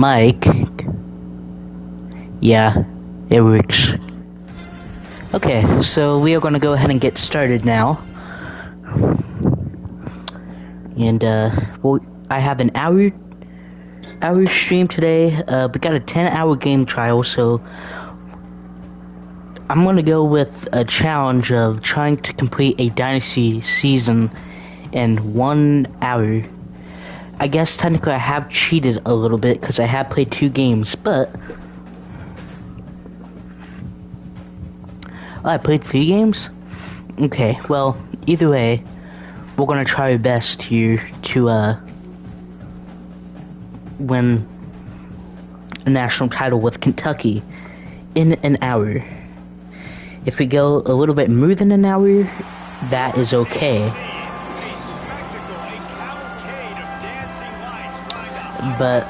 Mike. Yeah, it works. Okay, so we are going to go ahead and get started now. And, well, I have an hour stream today. We got a 10-hour game trial, so I'm going to go with a challenge of trying to complete a Dynasty season in 1 hour. I guess technically I have cheated a little bit because I have played 2 games, but I played 3 games? Okay, well, either way, we're gonna try our best here to, win a national title with Kentucky in an hour. If we go a little bit more than an hour, that is okay. But,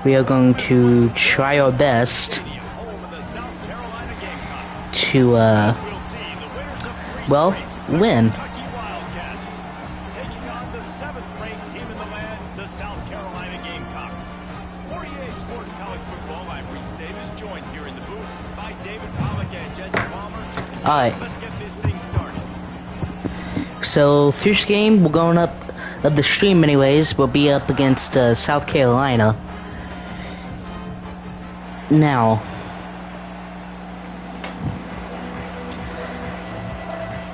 we are going to try our best to, well, win. Alright. So, first game, we're going up of the stream anyways. We'll be up against South Carolina. Now,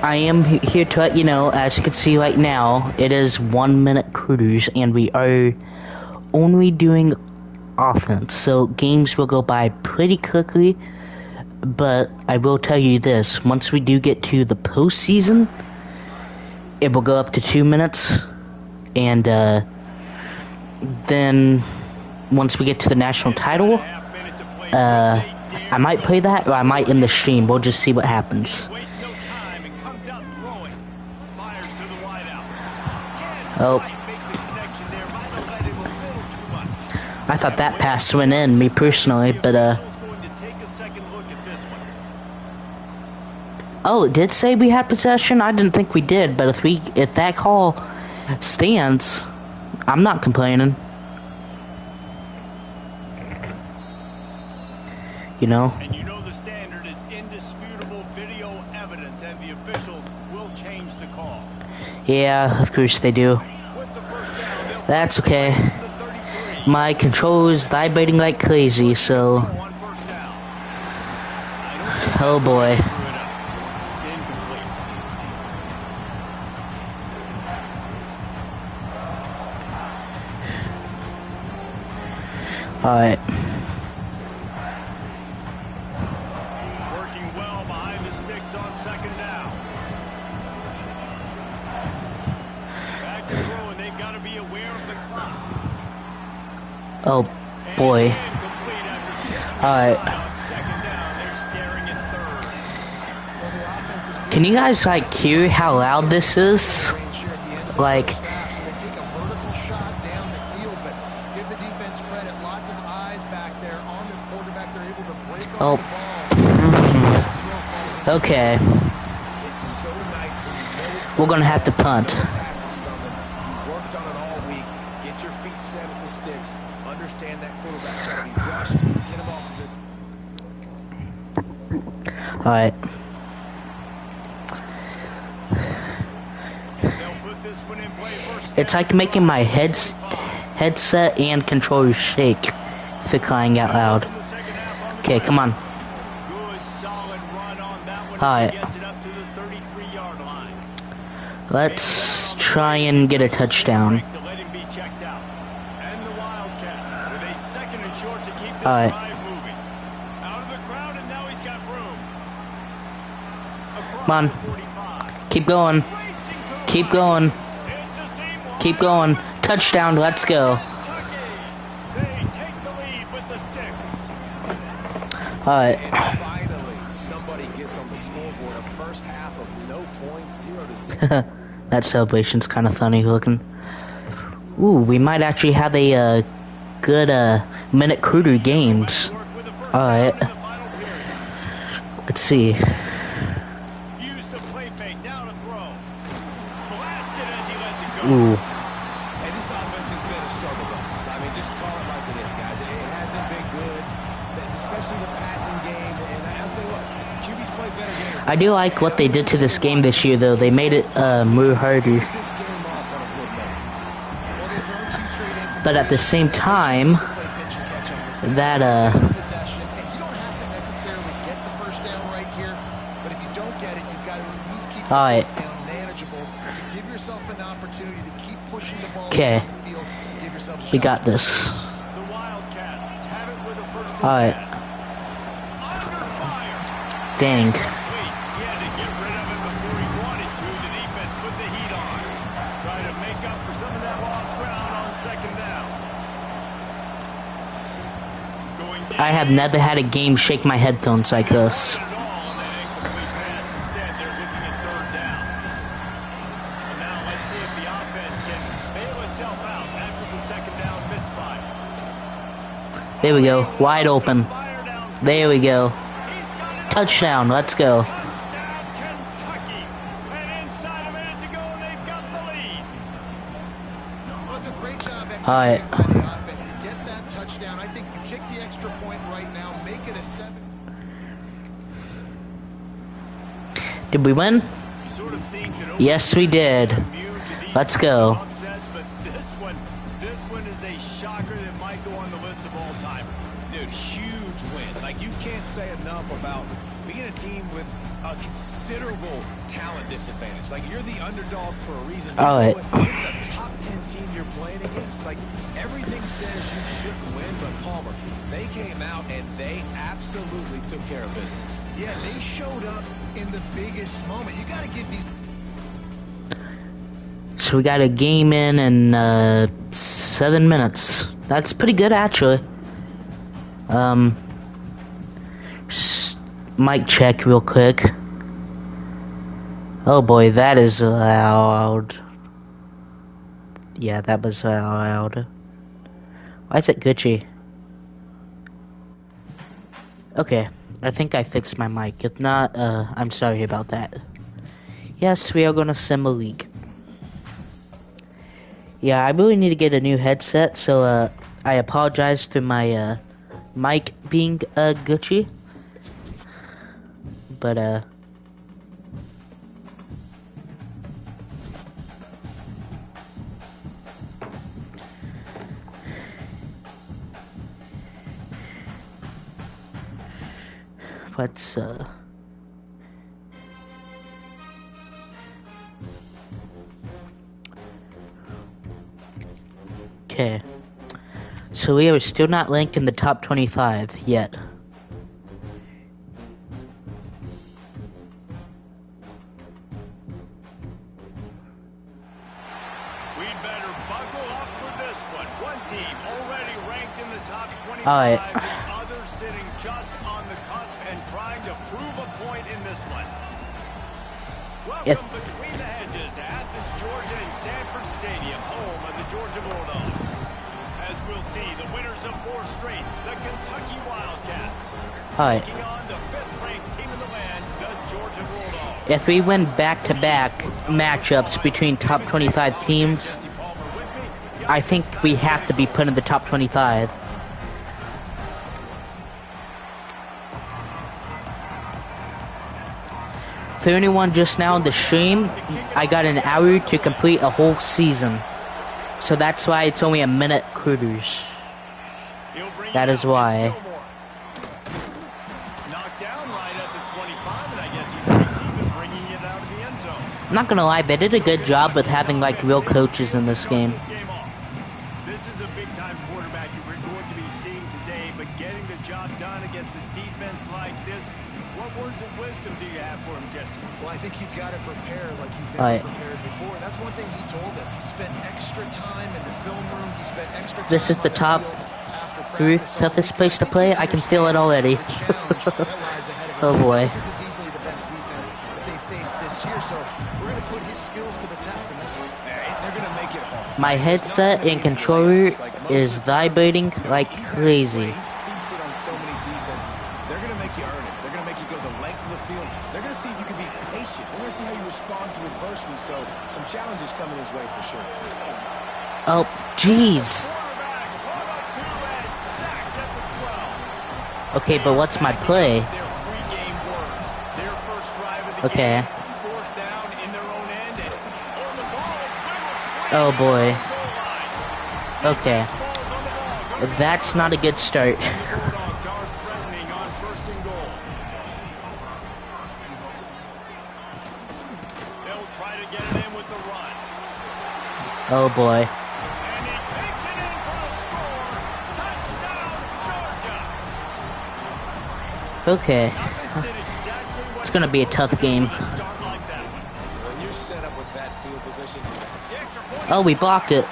I am here to let you know, as you can see right now, it is 1 minute quarters, and we are only doing offense. So, games will go by pretty quickly, but I will tell you this, once we do get to the postseason, it will go up to 2 minutes, and then once we get to the national title, I might play that, or I might end the stream. We'll just see what happens. Oh. I thought that pass went in, me personally, but, oh, it did say we had possession? I didn't think we did, but if that call stands, I'm not complaining. You know? And you know the standard is indisputable video evidence, and the officials will change the call. Yeah, of course they do. That's okay. My controller is vibrating like crazy, so... Oh boy. Alright. Working well behind the sticks on second down. Back to throw, and they've got to be aware of the clock. Oh boy. Alright. Can you guys like hear how loud this is? Like, oh. Okay. We're gonna have to punt. Worked on it all week. Get your feet set at the sticks. Understand that quarterback's got to be rushed. Get him off of this. Alright. It's like making my headset and controller shake for crying out loud. Okay, come on. Alright. Let's try and get a touchdown. Alright. Come on. Keep going. Keep going. Keep going. Touchdown, let's go. Alright. Somebody gets on the scoreboard. A first half of no points, 0-0. That celebration's kind of funny looking. Ooh, we might actually have a good minute quarter games. Alright. Let's see. Use the play fake now to throw. Ooh. And this offense has been a struggle bus. I mean, just call it like it is, guys. It hasn't been good, especially the passing game. And I'll tell you what, QB's played better games. I do like what they did to this game this year, though. They made it more harder. But at the same time, that alright. Okay. We got this. Alright. Dang. I have never had a game shake my headphones like this. There we go. Wide open. There we go. Touchdown. Let's go. Alright. Did we win? Yes, we did. Let's go. This one is a shocker that might go on the list of all time. Dude, huge win. Like, you can't say enough about being a team with a considerable talent disadvantage. Like, you're the underdog for a reason. All right. This is a top 10 team you're playing against. Like, everything says you shouldn't win, but Palmer, they came out and they absolutely took care of business. Yeah, they showed up in the biggest moment. You got to give these. So we got a game in 7 minutes. That's pretty good, actually. Mic check real quick. Oh boy, that is loud. Yeah, that was loud. Why is it Gucci? Okay, I think I fixed my mic. If not, I'm sorry about that. Yes, we are gonna sim a league. Yeah, I really need to get a new headset, so I apologize to my mic being Gucci. But let's okay. So we are still not ranked in the top 25 yet. We'd better buckle up for this one. One team already ranked in the top 25. All right. The others sitting just on the cusp and trying to prove a point in this one. Welcome between the hedges to Athens, Georgia and Sanford Stadium, home of the Georgia Bulldogs. As we'll see, the winners of 4 straight, the Kentucky Wildcats. All right. Taking on the 5th-ranked team in the land, the Georgia Bulldogs. If we win back-to-back matchups between top 25 teams, I think we have to be put in the top 25. For anyone just now in the stream, I got an hour to complete a whole season. So that's why it's only a minute cruise. That is why. I'm not gonna lie, they did a good job with having like real coaches in this game. This is a big-time quarterback that we're going to be seeing today, but getting the job done against a defense like this, what words of wisdom do you have for him, Jesse? Well, I think you've got to prepare like you've never prepared before. And that's one thing he told us. He spent extra time in the film room. He spent extra time. This is the top 3 toughest place to play. I can feel it already. Oh boy. This is easily the best defense that they faced this year. So we're going to put his skills to the test in this one. They're going to make it hard. My headset and controller is vibrating like crazy. He's feasted on so many defenses. They're going to make you earn it. They're going to make you go the length of the field. They're going to see if you can be patient. They're going to see how you respond to adversity. So some challenges coming his way for sure. Oh, jeez. Okay, but what's my play? Okay. Oh boy. Okay. That's not a good start. Oh boy. Okay. It's gonna be a tough game. Oh, we blocked it.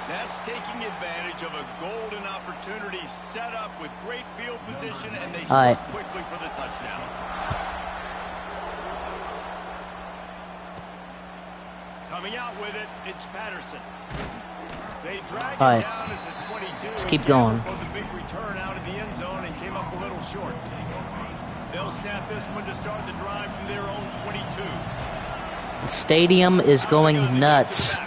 That's taking advantage of a golden opportunity set up with great field position, and they struck quickly for the touchdown. Coming out with it, it's Patterson. They dragged him down at the 22. Let's keep going. For the big return out of the end zone and came up a little short. They'll snap this one to start the drive from their own 22. The stadium is going nuts.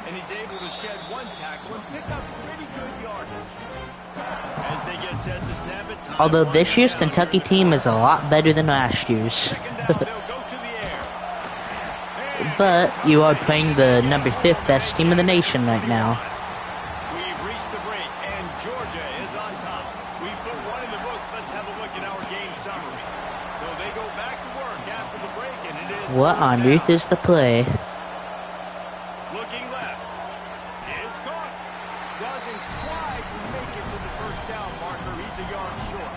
And he's able to shed one tackle and pick up pretty good yardage. As they get set to snap it. Although this year's Kentucky team is a lot better than last year's. But you are playing the number 5th best team in the nation right now. We've reached the break, and Georgia is on top. We've put one in the books. Let's have a look at our game summary. So they go back to work after the break, and it is... What on earth is the play? Looking left. It's caught. Doesn't quite make it to the first down marker. He's a yard short.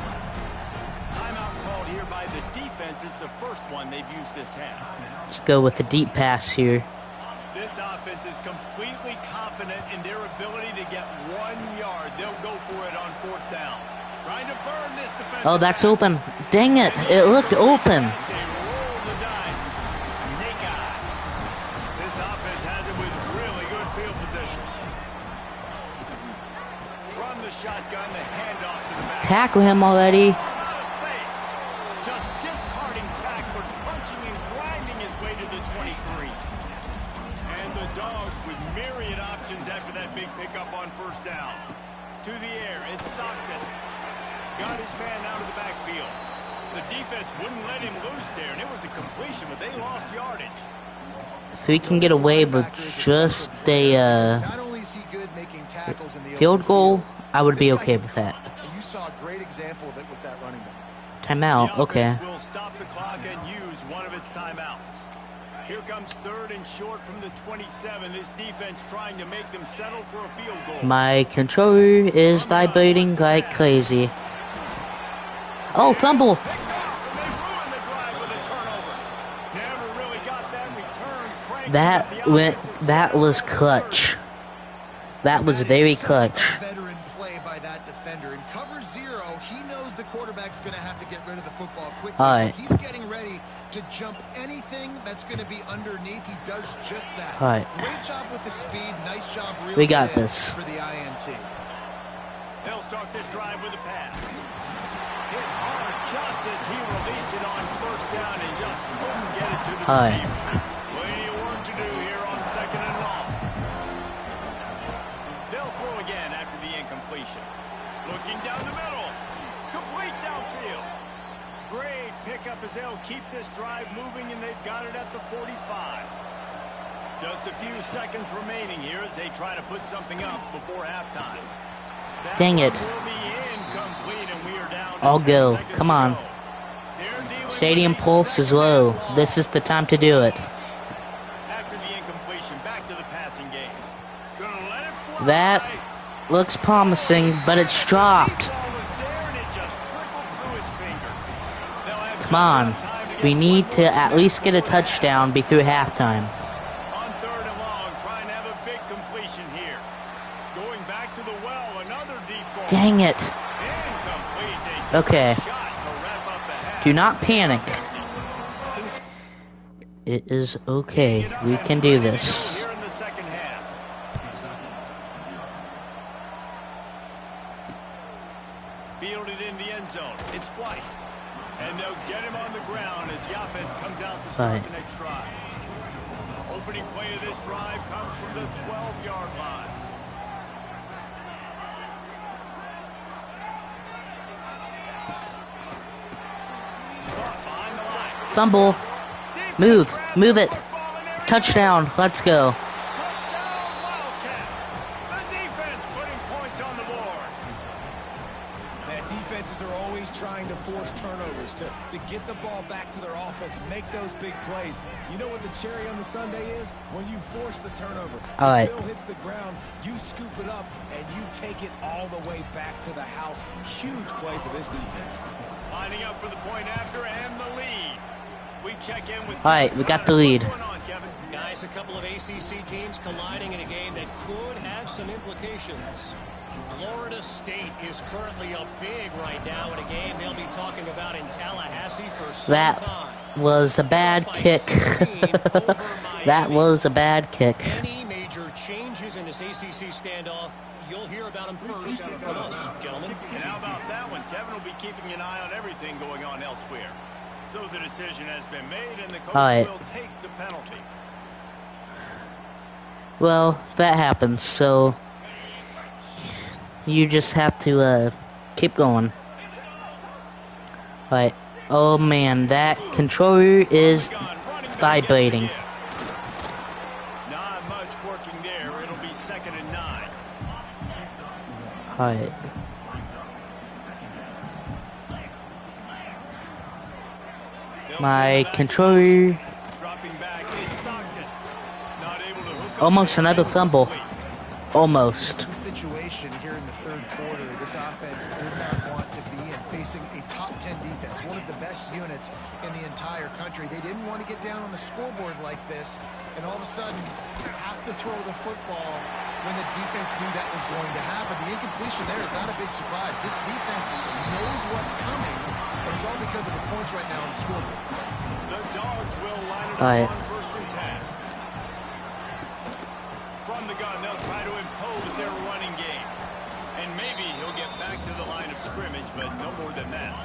Timeout called here by the defense. It's the first one they've used this half. Let's go with a deep pass here. This offense is completely confident in their ability to get 1 yard. They'll go for it on 4th down. Trying to burn this defense. Oh, that's open. Dang it. It looked open. They roll the dice. Snake eyes. This offense has it with really good field position. From the shotgun, the handoff to the back. Tackle him already. Out of space. Just discarding tacklers, punching and grinding his way to the 23. And the Dogs with myriad options after that big pickup on 1st down. To the air, it's Stockton. Got his man out of the backfield. The defense wouldn't let him loose there, and it was a completion, but they lost yardage. If we can get away with just a field goal, I would be okay with that. You saw a great example of it with that running back. Timeout, okay. Will stop the clock and use one of its timeouts. Here comes 3rd and short from the 27. This defense trying to make them settle for a field goal. My controller is vibrating like crazy. Oh, fumble! That was clutch. That was very clutch. Veteran play by that defender. In cover 0, he knows the quarterback's going to have to get rid of the football quickly. So he's getting ready to jump anything that's going to be underneath. He does just that. Great job with the speed. Nice job. We got this. For the INT. They'll start this drive with a pass. Hit hard just as he released it on 1st down and just couldn't get it to the receiver. Plenty of work to do here on 2nd and long. They'll throw again after the incompletion. Looking down the middle. Complete downfield. Great pickup as they'll keep this drive moving, and they've got it at the 45. Just a few seconds remaining here as they try to put something up before halftime. Dang it. I'll go. Come on. Stadium pulse is low. This is the time to do it. After the incompletion, back to the passing game. That looks promising, but it's dropped. Come on. We need to at least get a touchdown before halftime. On 3rd and long, trying to have a big completion here. Going back to the well, another deep ball. Dang it. Incomplete. Okay. Do not panic. It is okay. We can do this. Here in the second half. Fielded in the end zone. It's White. offense comes out to start the next drive. Opening play of this drive comes from the 12-yard line. Fumble. Move it. Touchdown. Let's go. Touchdown, Wildcats. The defense putting points on the board. Man, defenses are always trying to force turnovers to get the ball back to their offense, make those big plays. You know what the cherry on the sundae is? When you force the turnover. All right. The ball hits the ground, you scoop it up, and you take it all the way back to the house. Huge play for this defense. Lining up for the point after and the lead. We check in with. All right, we got the lead. What's going on, Kevin? Guys, a couple of ACC teams colliding in a game that could have some implications. Florida State is currently up big right now in a game they'll be talking about in Tallahassee for some time. That was a bad kick. That was a bad kick. Any major changes in this ACC standoff, you'll hear about them first from us, gentlemen. And how about that one? Kevin will be keeping an eye on everything going on elsewhere. So the decision has been made, and the coach will take the penalty. Well, that happens, so you just have to keep going. Alright. Oh man, that controller is vibrating. Not much working there. It'll be 2nd and 9. Alright. My controller. Almost another fumble. Almost. This is a situation here in the third quarter. This offense did not want to be in, facing a top 10 defense, one of the best units in the entire country. They didn't want to get down on the scoreboard like this, and all of a sudden have to throw the football when the defense knew that was going to happen. The incompletion there is not a big surprise. This defense knows what's coming, but it's all because of the points right now on the scoreboard. The Dogs will line it up on 1st and 10. From the gun, they'll try to impose their running game. And maybe he'll get back to the line of scrimmage, but no more than that.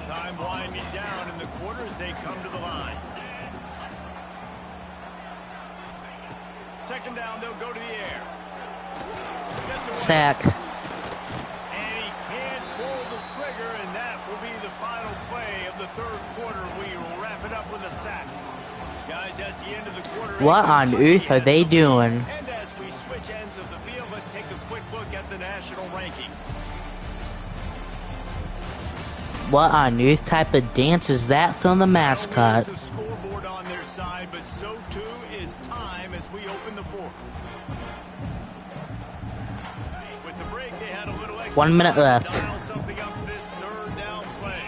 Time winding down in the quarter as they come to the line. 2nd down, they'll go to the air. Sack. And he can't pull the trigger, and that will be the final play of the third quarter. We will wrap it up with a sack. Guys, that's the end of the quarter. What on earth are they doing? And as we switch ends of the field, let's take a quick look at the national rankings. What on earth type of dance is that from the mascot? The scoreboard on their side, but so too is time as we open the fourth. With the break, they had a little extra 1 minute left. dial something up for this 3rd down play.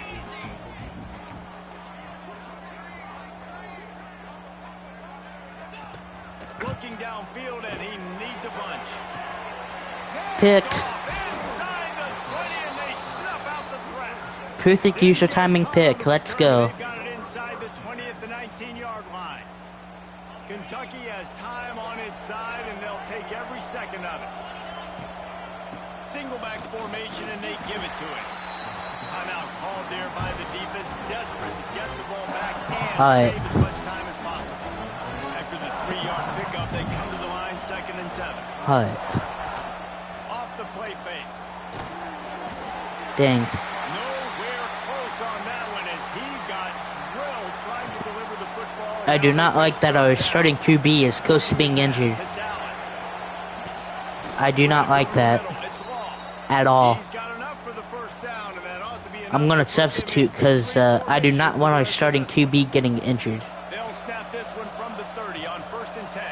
Looking downfield, and he needs a bunch. Pick. Inside the 20, and they snuff out the threat. Perfect user timing pick. Let's go. They've got it inside the 20 at the 19-yard line. Kentucky has time on its side, and they'll take every second of it. Single back formation, and they give it to it. Timeout called there by the defense, desperate to get the ball back and save as much time as possible. After the 3-yard pickup, they come to the line, 2nd and 7. Hi. Off the play fake. Dang. Nowhere close on that one as he got drilled trying to deliver the football. I do not like that our starting QB is close to being injured. I do not like that at all. I'm going to substitute because I do not want our starting QB getting injured. They'll snap this one from the 30 on 1st and 10.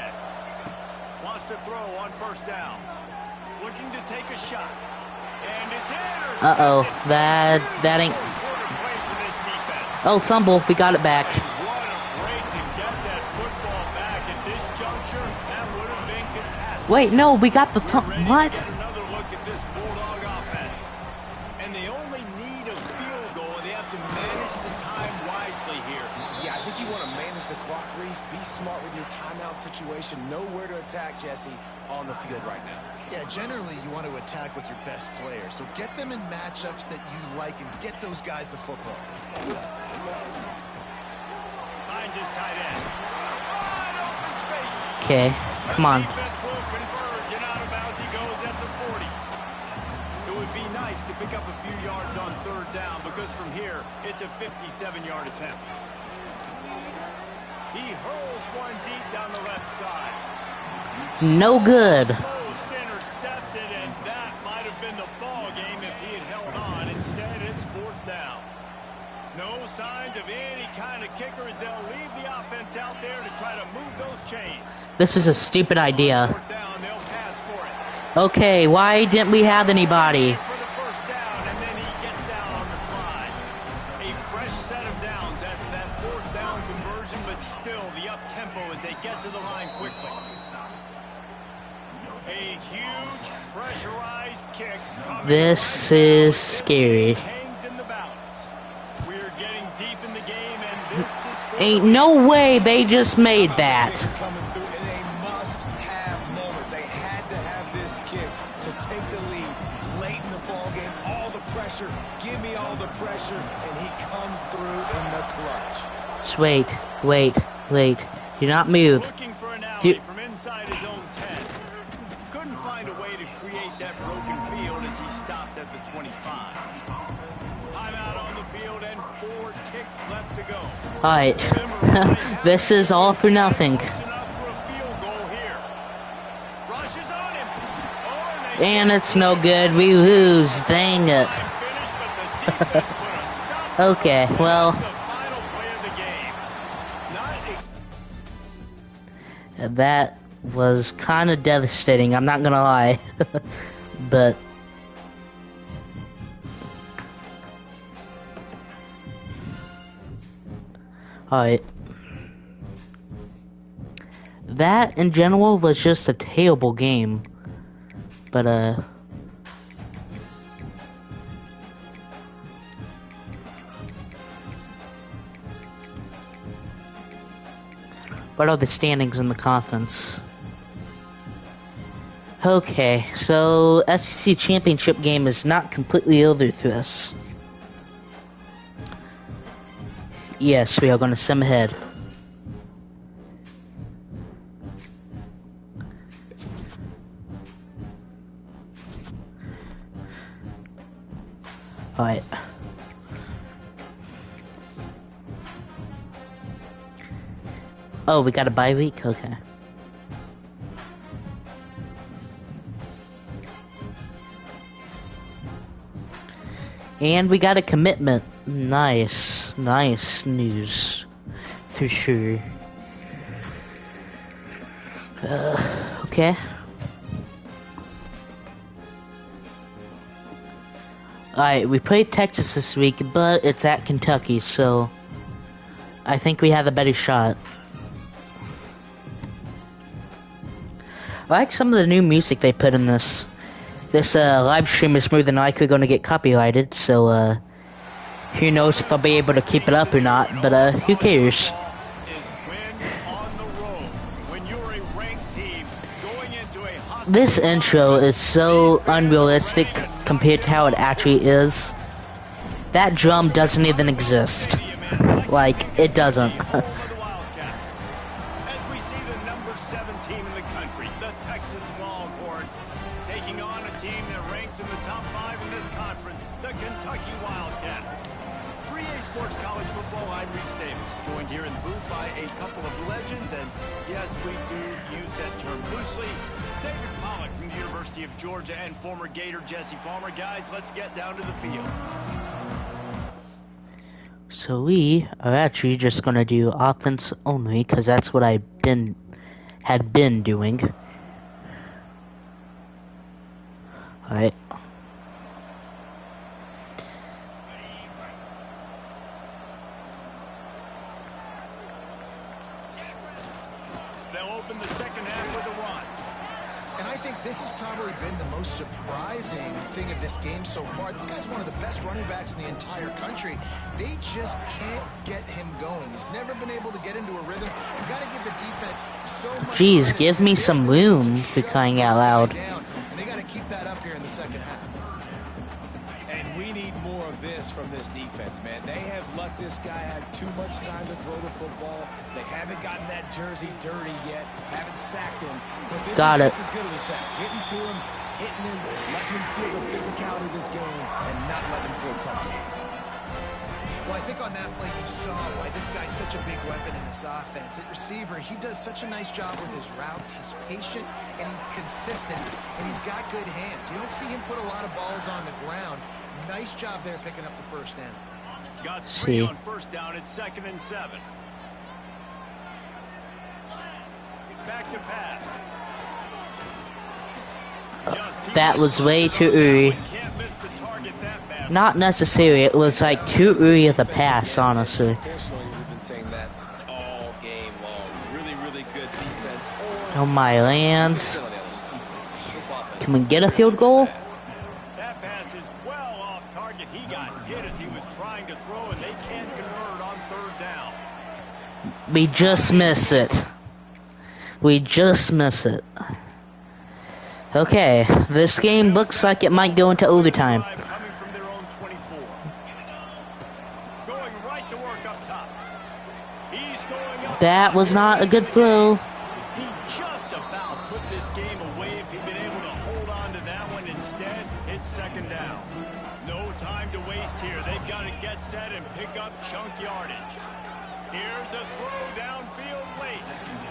Wants to throw on 1st down. Looking to take a shot. And it's intercepted. Uh-oh. That ain't... Oh, fumble. We got it back. What a break to get that football back at this juncture. That would have been catastrophic. Wait, no, we got the what? Another look at this Bulldog offense. And they only need a field goal, and they have to manage the time wisely here. Yeah, I think you want to manage the clock, Reese. Be smart with your timeout situation. Know where to attack, Jesse, on the field right now. Yeah, generally you want to attack with your best player. So get them in matchups that you like and get those guys the football. finds his tight end. Wide open space. Okay, come on. Defense will converge, and out of bounds he goes at the 40. It would be nice to pick up a few yards on third down because from here, it's a 57-yard attempt. He hurls one deep down the left side. No good. Almost intercepted, and that might have been the ball game if he had held on. Instead, it's fourth down. No signs of any kind of kicker as they'll leave the offense out there to try to move those chains. This is a stupid idea. Fourth down, they'll pass for it. Okay, why didn't we have anybody? For the first down, and then he gets down on the slide. A fresh set of downs after that fourth down conversion, but still the up-tempo as they get to the line quickly. A huge pressurized kick. This is scary. Hangs in the balance. We're getting deep in the game, and this is Ain't no way they just made that. Coming through in a must-have moment. They had to have this kick to take the lead late in the ball game. All the pressure, give me all the pressure, and he comes through in the clutch. Just wait. Do not move. looking for an Do- alley from inside his own 10. Couldn't find a way to create that broken field as he stopped at the 25. Timeout on the field and 4 ticks left to go. Alright. This is all for nothing. Close enough for a field goal here. Rushes on him. Oh, and they And it's no good. We lose. Dang it. finish, but the defense put a stop Okay, well, to the final play of the game. Not a that was kind of devastating. I'm not gonna lie. But alright. That in general was just a terrible game. But what are the standings in the conference? Okay, so SEC championship game is not completely over to us. Yes, we are going to sim ahead. Alright. Oh, we got a bye week? Okay. And we got a commitment. Nice news. For sure. Okay. Alright, we played Texas this week, but it's at Kentucky, so I think we have a better shot. I like some of the new music they put in this. This live stream is more than likely going to get copyrighted, so who knows if I'll be able to keep it up or not, but who cares? This intro is so unrealistic compared to how it actually is. That drum doesn't even exist. Like, it doesn't. Of Georgia and former Gator Jesse Palmer. Guys, let's get down to the field. So we are actually just gonna do offense only because that's what had been doing. Alright. They'll open the second half with a run. And I think this has probably been the most surprising thing of this game so far. This guy's one of the best running backs in the entire country. They just can't get him going. He's never been able to get into a rhythm. You got to give the defense so much. Jeez, give me some room for crying out loud. And they got to keep that up here in the second half. And we need more of this from this defense, man. They have let this guy had too much time to throw the football. They haven't gotten that jersey dirty yet, haven't sacked him. But this is just as good as a sack. Getting to him, hitting him, letting him feel the physicality of this game, and not letting him feel comfortable. Well, I think on that play you saw why this guy's such a big weapon in this offense. At receiver, he does such a nice job with his routes. He's patient, and he's consistent, and he's got good hands. You don't see him put a lot of balls on the ground. Nice job there picking up the first down. Got 3 on first down at 2nd and 7. Back to pass. That was way too early. Not necessarily. It was like too early of a pass, honestly. Oh my lands. Can we get a field goal? That pass is well off target. He got hit as he was trying to throw, and they can't convert on 3rd down. We just miss it. We just miss it. Okay, this game looks like it might go into overtime. That was not a good throw. He just about put this game away if he'd been able to hold on to that one. Instead, it's 2nd down. No time to waste here. They've got to get set and pick up chunk yardage. Here's a throw downfield late.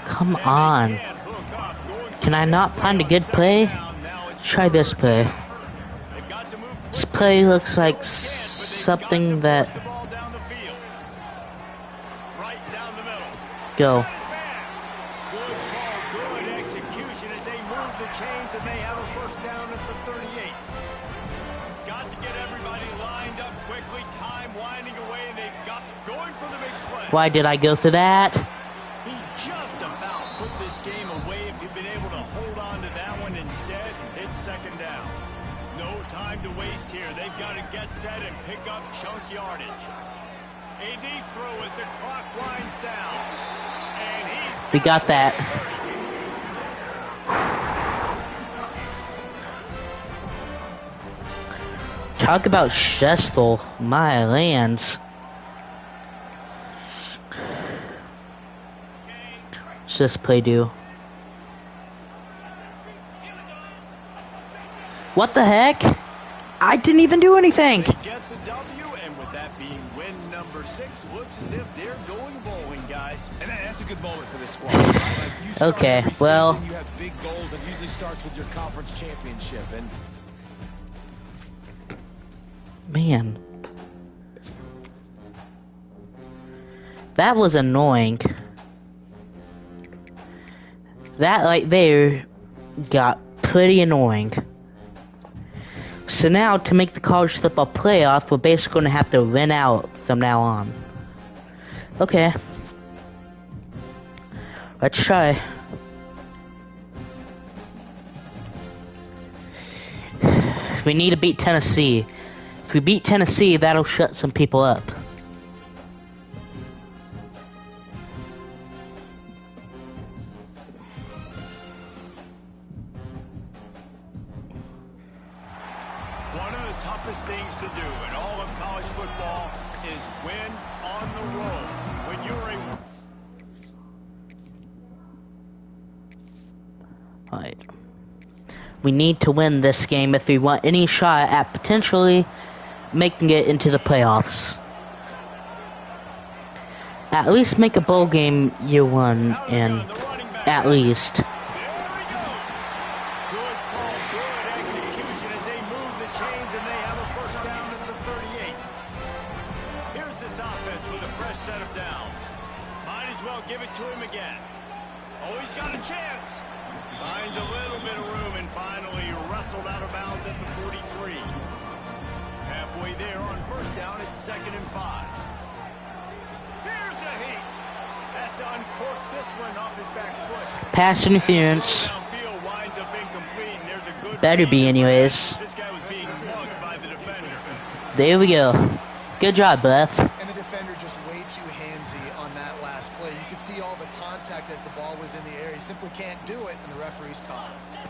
Come on. Can I not find a good play? Try this play. This play looks like something that... Go. Good call, good execution as they move the chains and they have a first down at the 38. Got to get everybody lined up quickly, time winding away, and they've got going for the big play. Why did I go for that? He just about put this game away if he'd been able to hold on to that one. Instead, it's 2nd down. No time to waste here. They've got to get set and pick up chunk yardage. A deep throw as the clock winds down. And we got that. Talk about Shestel, my lands. What's this play do? What the heck? I didn't even do anything. Get the W, and with that being win number 6, looks as if they're going bowling, guys. And that's a good moment for this squad. Like okay, well, you have big goals, and usually starts with your conference championship. And man, that was annoying. That right there got pretty annoying. So now, to make the college football playoff, we're basically going to have to win out from now on. Okay. Let's try. We need to beat Tennessee. If we beat Tennessee, that'll shut some people up. One of the toughest things to do in all of college football is win on the road. When you're Alright. We need to win this game if we want any shot at potentially making it into the playoffs. At least make a bowl game year 1, and at least. Out of bounds at the 43. Halfway there on first down, it's 2nd and 5. Here's a heat. Has to uncork this one off his back foot. Pass interference. Winds up incomplete, and there's a good better be anyways. This guy was being mugged by the defender. There we go. Good job, Beth. And the defender just way too handsy on that last play. You could see all the contact as the ball was in the air. He simply can't do it, and the referee's caught him.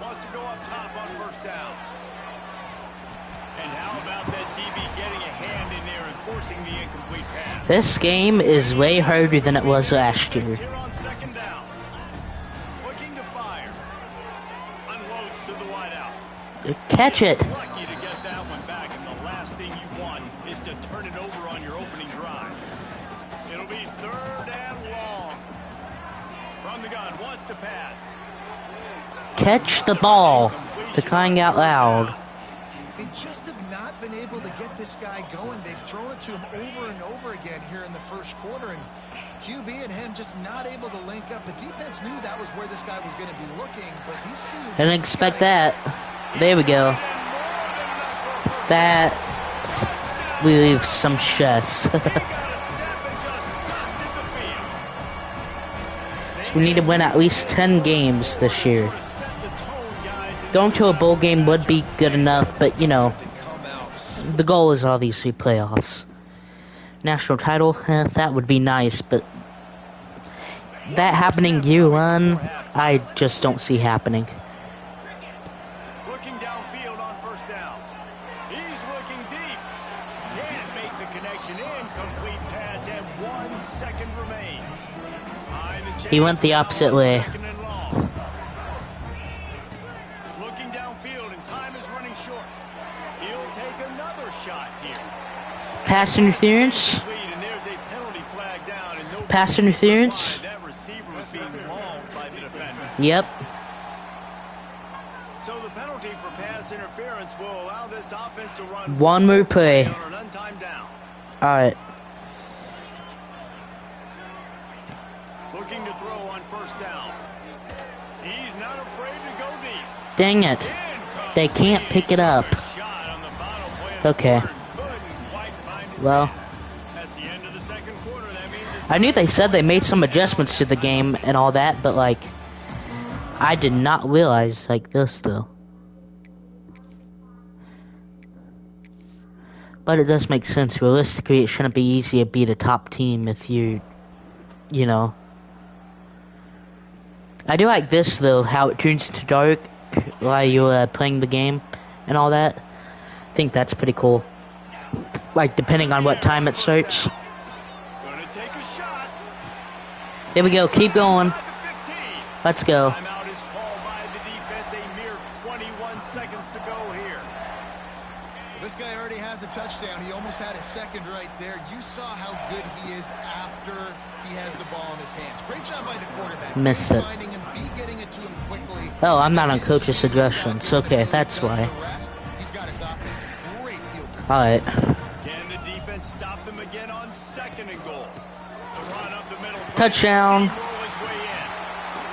Wants to go up top on first down. And how about that DB getting a hand in there and forcing the incomplete pass? This game is way harder than it was last year. Here on second down. Looking to fire. Unloads to the wideout. Catch it. Lucky to get that one back, and the last thing you want is to turn it over on your opening drive. It'll be third and long. From the gun, wants to pass. Catch the ball. For crying out loud. They just have not been able to get this guy going. They've thrown it to him over and over again here in the first quarter, and QB and him just not able to link up. The defense knew that was where this guy was going to be looking, but these two... I didn't expect that. There we go. That relieves some stress. So we need to win at least 10 games this year. Going to a bowl game would be good enough, but you know, the goal is obviously playoffs. National title, that would be nice, but that happening year one, I just don't see happening. Looking downfield on first down. He's looking deep. Can't make the connection. Incomplete pass, and 1 second remains. He went the opposite way. Looking downfield, and time is running short. He'll take another shot here. Pass interference. And there's a penalty flag down, and no Pass interference. that receiver was being mauled by the defender. Yep. So the penalty for pass interference will allow this offense to run One more play. on an untimed down. Alright. Looking to throw on first down. He's not afraid to go deep. Dang it. They can't pick it up. Shot on the final play of Okay. the quarter. Couldn't quite find his Well, man. That's the end of the second quarter. That means it's I knew they said they made some adjustments to the game and all that, but like, I did not realize like this though. But it does make sense. Realistically, it shouldn't be easy to beat a top team if you know. I do like this though, how it turns to dark while you're playing the game and all that. I think that's pretty cool. Like, depending on what time it starts. gonna take a shot. There we go, keep going. Inside the 15. Let's go. Timeout is called by the defense. A mere 21 seconds to go here. This guy already has a touchdown. He almost had his second right there. You saw how good he is after he has the ball in his hands. Great job by the quarterback. Missed it. Finding him, B, getting it to him quickly. Oh, I'm not on coach's suggestions. Okay, that's why. He's got his offense in great field position. Alright. Can the defense stop them again on second and goal? The run up the middle. Touchdown. Roll his way in.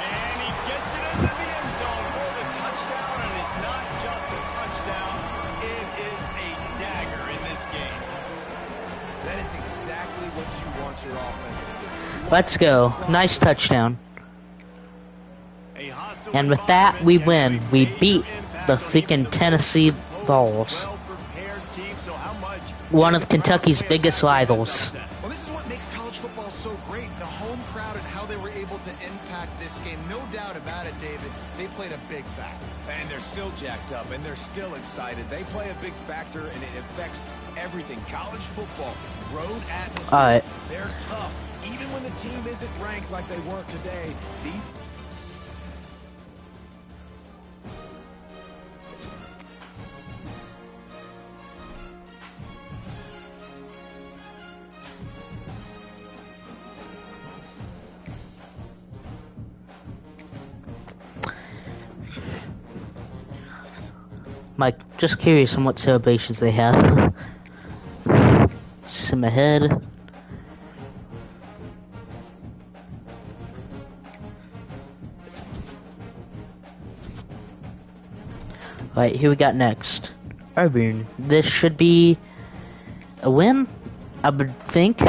And he gets it into the end zone for the touchdown. And it's not just a touchdown. It is a dagger in this game. That is exactly what you want your offense to do. Let's go. Nice touchdown. A hostile And with that, we win. We beat the freaking Tennessee Vols. well-prepared team, so how much One of Kentucky's biggest rivals. Well, this is what makes college football so great. The home crowd and how they were able to impact this game. No doubt about it, David. They played a big factor. And they're still jacked up, and they're still excited. They play a big factor, and it affects everything. College football, road atmosphere, Alright. they're tough. Even when the team isn't ranked like they were today, Mike, just curious on what celebrations they have. Sim ahead. Alright, here we got next. Auburn. This should be a win, I would think.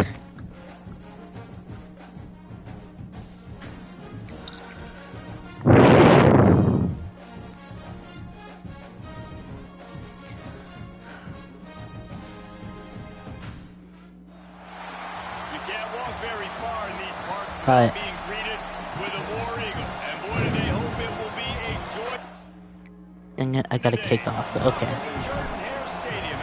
Alright. being greeted with a War Eagle. And boy, do they hope it will be a joy. Dang it, I got a kick off. Okay. Jordan Hare Stadium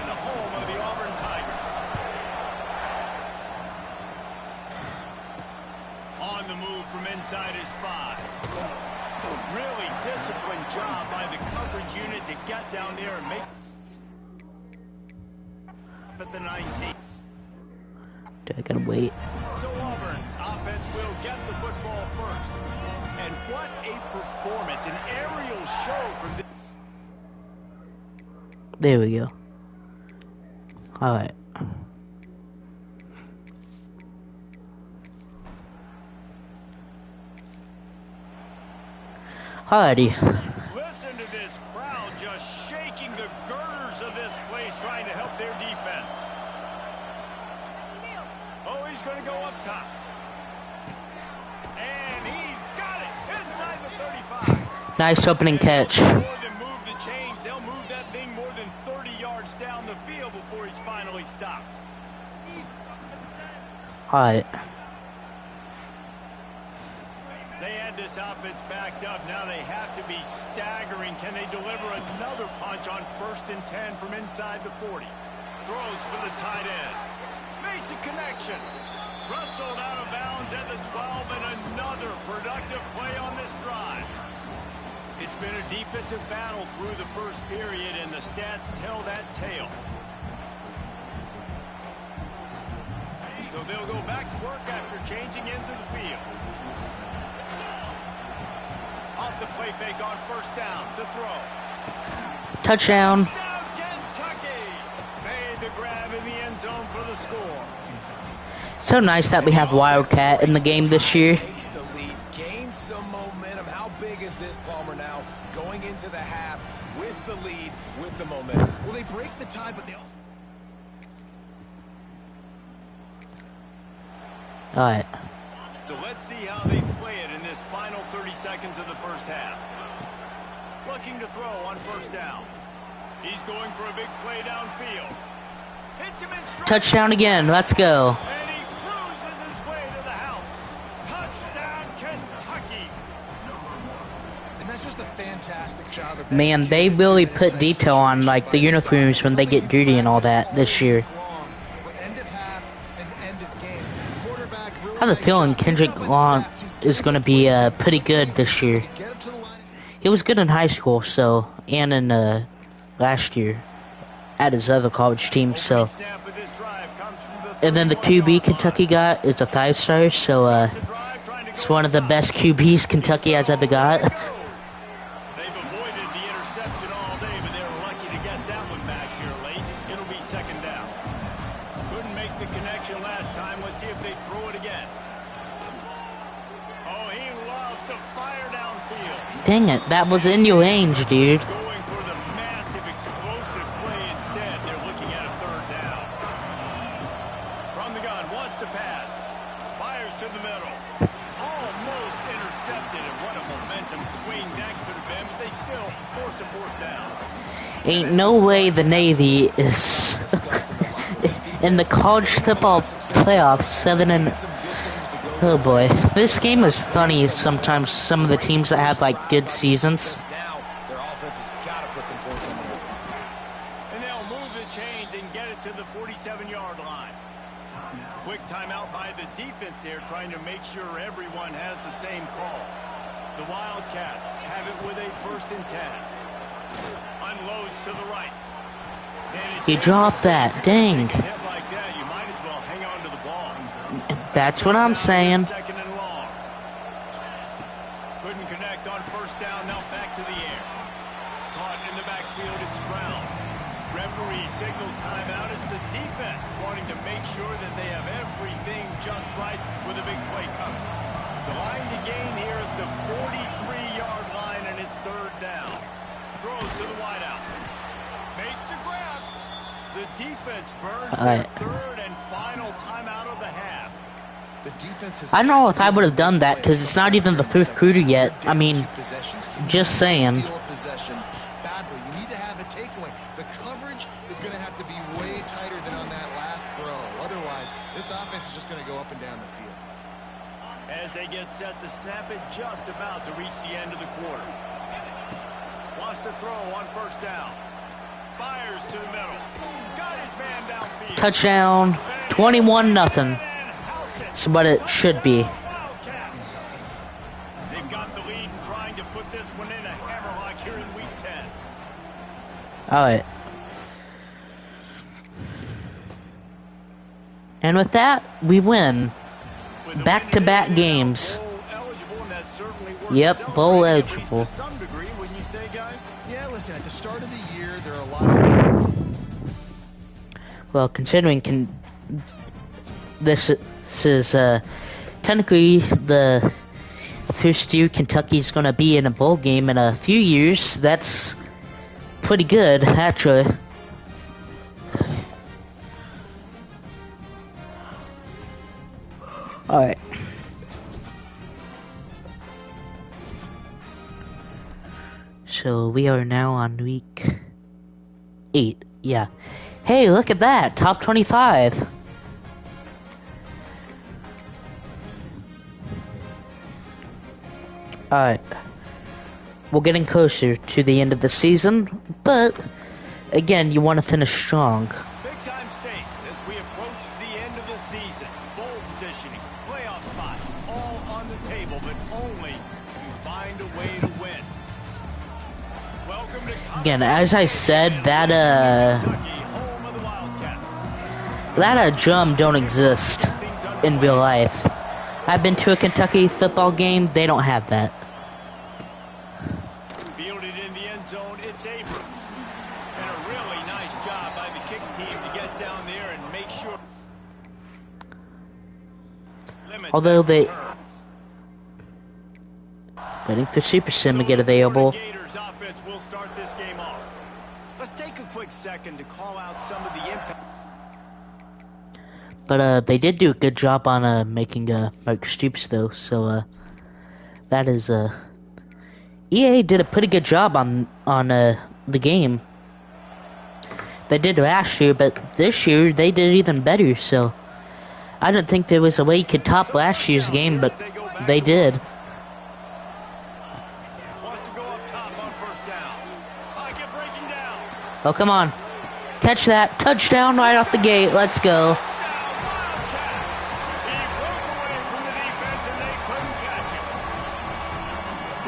from inside his 5. Really disciplined job by the coverage unit to get down there and make at the 19. Do I gotta wait? So Auburn's offense will get the football first. And what a performance, an aerial show from the... There we go. Alright. Alrighty. Listen to this crowd just shaking the girders of this place, trying to help their defense. Oh, he's going to go up top. And he's got it inside the 35. Nice opening catch. More than move the chains, they'll move that thing more than 30 yards down the field before he's finally stopped. Alright. They had this offense backed up. Now they have to be staggering. Can they deliver another punch on 1st and 10 from inside the 40? Throws for the tight end. Makes a connection. Rustled out of bounds at the 12, and another productive play on this drive. It's been a defensive battle through the first period, and the stats tell that tale. So they'll go back to work after changing into the field. Off the play fake on 1st down. The throw. Touchdown. Touchdown, Kentucky! Made the grab in the end zone for the score. So nice that we have Wildcat in the game this year. Takes the lead, gains some momentum. How big is this, Palmer, now? Going into the half with the lead, with the momentum. Well, they break the tie, but they also... Alright. So let's see how they play it in this final 30 seconds of the first half. Looking to throw on 1st down. He's going for a big play downfield. Hits him in stride. Touchdown again. Let's go. And he cruises his way to the house. Touchdown, Kentucky. And that's just a fantastic job of Man, they really put detail on like the uniforms when they get dirty and all that this year. For end of half and end of game. Quarterback really I have a feeling Kendrick Long is going to be pretty good this year. get up to the line. He was good in high school, so, and in last year at his other college team, so. Snap of this drive comes from the And then the QB Kentucky got is a 5-star, so it's one of the best QBs Kentucky has ever got. They've avoided the interception all day, but they were lucky to get that one back here late. It'll be 2nd down. Couldn't make the connection last time. Let's see if they throw it again. Oh, he loves to fire downfield. Dang it, that was in your range, dude. Going for the massive explosive play instead. They're looking at a 3rd down. From the gun, wants to pass. Fires to the middle. Almost intercepted, and what a momentum swing that could have been, but they still force a 4th down. Ain't no way the Navy is in the college football playoffs 7 and. Oh boy, this game is funny. Sometimes some of the teams that have like good seasons. Now, their offense has got to put some points on the board. And they'll move the chains and get it to the 47-yard line. Quick timeout by the defense here, trying to make sure everyone has the same call. The Wildcats have it with a 1st and 10. Unloads to the right. He dropped that. Dang. Take a hit like that, you might as well hang on to the ball. That's what I'm saying. 2nd and long. Couldn't connect on 1st down. Now back to the air. Caught in the backfield. It's Brown. Referee signals timeout. It's the defense wanting to make sure that they have everything just right with a big play coming. The line to gain here is the 43-yard line, and it's 3rd down. Throws to the wideout. Makes the grab. The defense burns their 3rd and final timeout of the half. The defense has I don't know if I would have done that because it's not even the 5th quarter yet. I mean, just saying. Steal a possession badly. You need to have a takeaway. The coverage is going to have to be way tighter than on that last throw. Otherwise, this offense is just going to go up and down the field. As they get set to snap it, just about to reach the end of the quarter. Wants to throw on 1st down. Fires to the middle. Got his man downfield. Touchdown. 21-0. That's what it should be. They've got the lead and trying to put this one in a hammerlock here in week 10. Alright. And with that, we win. Back-to-back games. Yep, bowl eligible. Yeah, listen, at the start of the year, there are a lot of... Well, considering this is technically the first year Kentucky's gonna be in a bowl game in a few years, that's pretty good, actually. Alright. So we are now on week 8, yeah. Hey, look at that, top 25. Alright. We're getting closer to the end of the season, but again, you want to finish strong. Big time stakes as we approach the end of the season. Bowl positioning, playoff spots, all on the table, but only you find a way to win. Welcome to Again, as I said, that Kentucky, home of the Wildcats. that drum don't exist in real life. I've been to a Kentucky football game, they don't have that. Fielded in the end zone, it's Abrams. And a really nice job by the kick team to get down there and make sure. Although they waiting for Super Sim to get available. Gators offense will start this game off. Let's take a quick second to call out some of the impact. But they did do a good job on making Mark Stoops though, so that is EA did a pretty good job on the game. They did last year, but this year they did even better, so I didn't think there was a way you could top last year's game, but they did. Wants to go up top on first down. Pocket breaking down. Oh, come on. Catch that. Touchdown right off the gate. Let's go. Wildcats. He broke away from the defense and they couldn't catch him.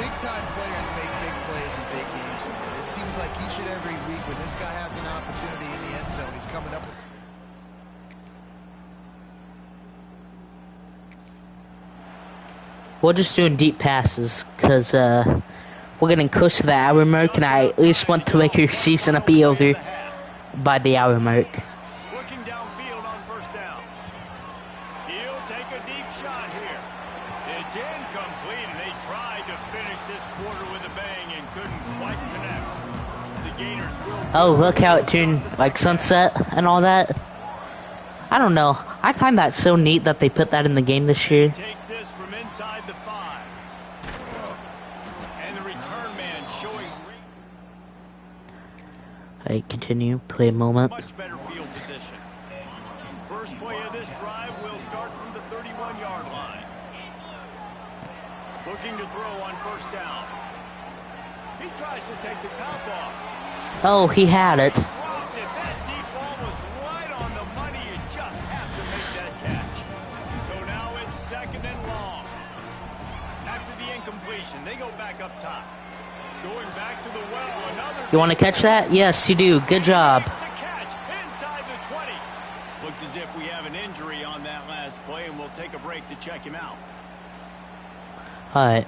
Big-time players make big plays in big games, man. It seems like each and every week when this guy has an opportunity in the end zone, he's coming up with... We're just doing deep passes, because we're getting close to the hour mark, and I at least want the regular season to be over by the hour mark. Looking downfield on first down. He'll take a deep shot here. It's incomplete, and they tried to finish this quarter with a bang and couldn't quite connect. The Gators will... Oh, look how it turned, like, sunset and all that. I don't know. I find that so neat that they put that in the game this year. Takes this from inside the 5. And the return man showing I continue, play a moment. much better field position. First play of this drive will start from the 31-yard line. Looking to throw on first down. He tries to take the top off. Oh, he had it. Dropped it. That deep ball was right on the money. You just have to make that catch. So now it's second and long. After the incompletion, they go back up top. Going back to the well, another... You want to catch that? Yes, you do. Good job. It's a catch inside the 20. Looks as if we have an injury on that last play, and we'll take a break to check him out. Alright.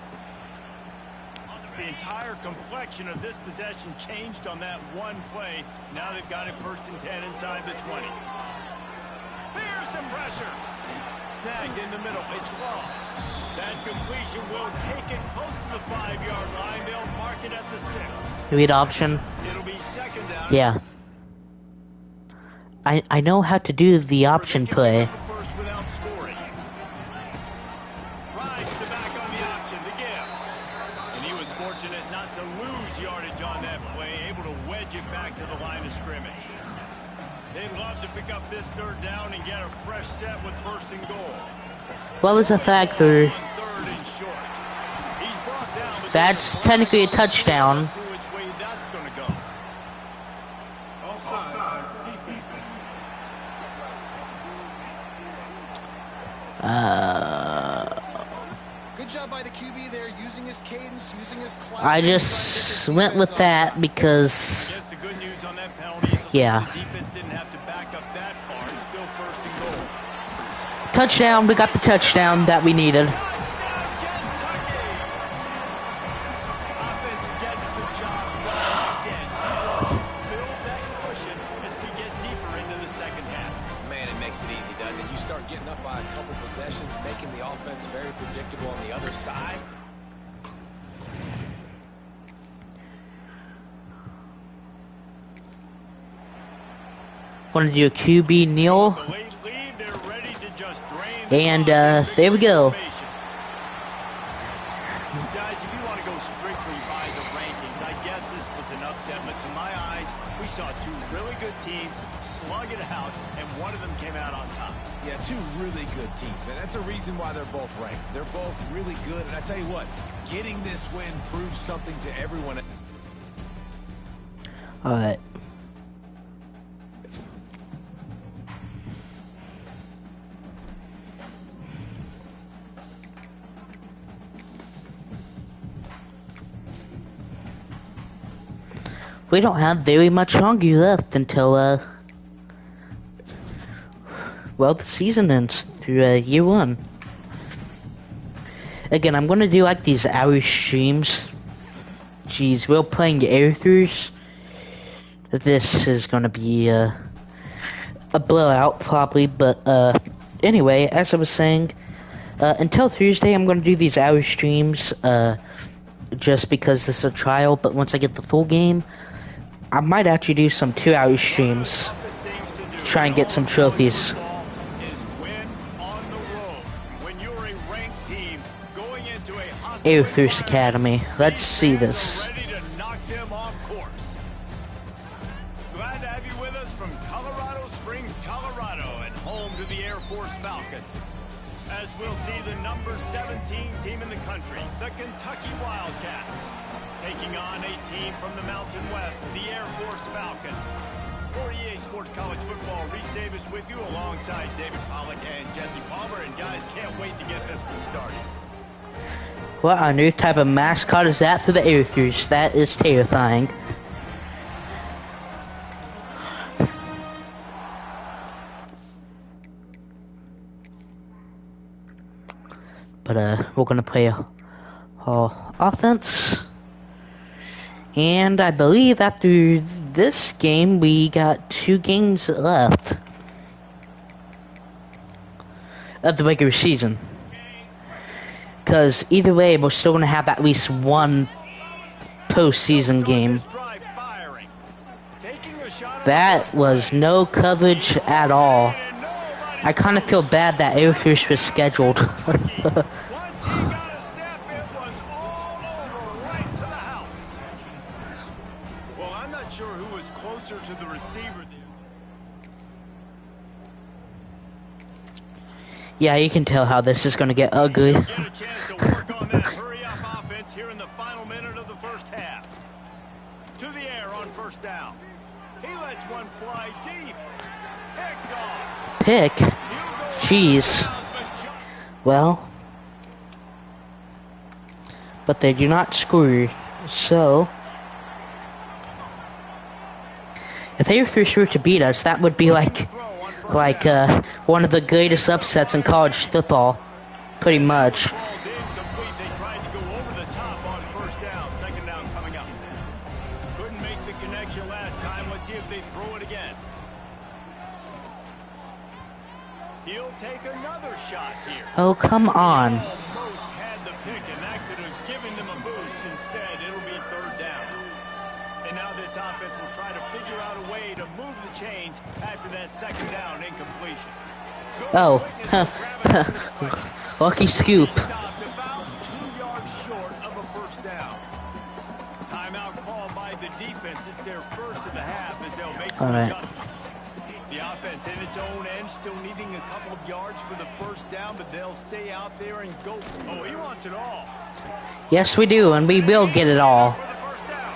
The entire complexion of this possession changed on that one play. Now they've got it first and 10 inside the 20. Here's some pressure. Snagged in the middle. It's long. That completion will take it close to the 5-yard line. They'll mark it at the 6. Read option. It'll be second down. Yeah. I know how to do the option play. First without scoring. Rides the back on the option to give. And he was fortunate not to lose yardage on that play, able to wedge it back to the line of scrimmage. They'd love to pick up this third down and get a fresh set with first and goal. Well, as a factor, On third and short. He's brought down, but that's technically a touchdown. see which way that's going to go. Good job by the QB there, using his cadence, using his clout. I just went with that because, Yes, the good news on that penalty is yeah. the defense didn't have to back up that far. It's still 1st and goal. Touchdown, we got the touchdown that we needed. Touchdown, Kentucky! Offense gets the job done again. Build that cushion as we get deeper into the second half. Man, it makes it easy, doesn't it? You start getting up by a couple possessions, making the offense very predictable on the other side. Gonna do a QB kneel, The late lead, they're ready to just drain the and clock. there we go. Guys, if you want to go strictly by the rankings, I guess this was an upset, but to my eyes, we saw two really good teams slug it out, and one of them came out on top. Yeah, two really good teams, man. That's a reason why they're both ranked. They're both really good, and I tell you what, getting this win proves something to everyone. Alright. We don't have very much longer left until, well, the season ends through year 1. Again, I'm gonna do like these hour streams. Jeez, we're playing air-throughs. This is gonna be a blowout probably, but anyway, as I was saying, until Thursday I'm gonna do these hour streams, just because this is a trial, but once I get the full game, I might actually do some 2-hour streams to try and get some trophies. Air-Throughs Academy. Let's see this. Ready to knock them off course. Glad to have you with us from Colorado Springs, Colorado, and home to the Air Force Falcons. As we'll see the number 17 team in the country, the Kentucky Wildcats, taking on a team from the Mountain West, the Air Force Falcons. For EA Sports College Football, Reese Davis with you alongside David Pollack and Jesse Palmer. And guys, can't wait to get this one started. What a new type of mascot is that for the Air-Throughs? That is terrifying. But we're gonna play offense. And I believe after this game, we got 2 games left of the regular season. Because either way, we're still going to have at least one postseason game. That was no coverage at all. I kind of feel bad that Air-Throughs was scheduled. Well, I'm not sure who was closer to the receiver there. Yeah, you can tell how this is going to get ugly. Get a chance to work on that hurry-up offense here in the final minute of the first half. To the air on first down. He lets one fly deep. Picked off. Pick? Jeez. Well. But they do not score. So. If they were to beat us, that would be like one of the greatest upsets in college football, pretty much. Ball's incomplete. They tried to go over the top on first down. Second down coming up. Couldn't make the connection last time. Let's see if they throw it again. He'll take another shot here. Oh, come on. Almost had the pick, and that could have given them a boost. Instead, it'll be third down. And now this offense will try to figure out a way to move the chains after that second down incompletion. Oh. Lucky scoop. Stopped about 2 yards short of a first down. Timeout called by the defense. It's their first of the half as they'll make some adjustments. The offense in its own end still needing a couple of yards for the first down, but they'll stay out there and go. Oh, he wants it all. Yes, we do, and we will get it all. For the first down.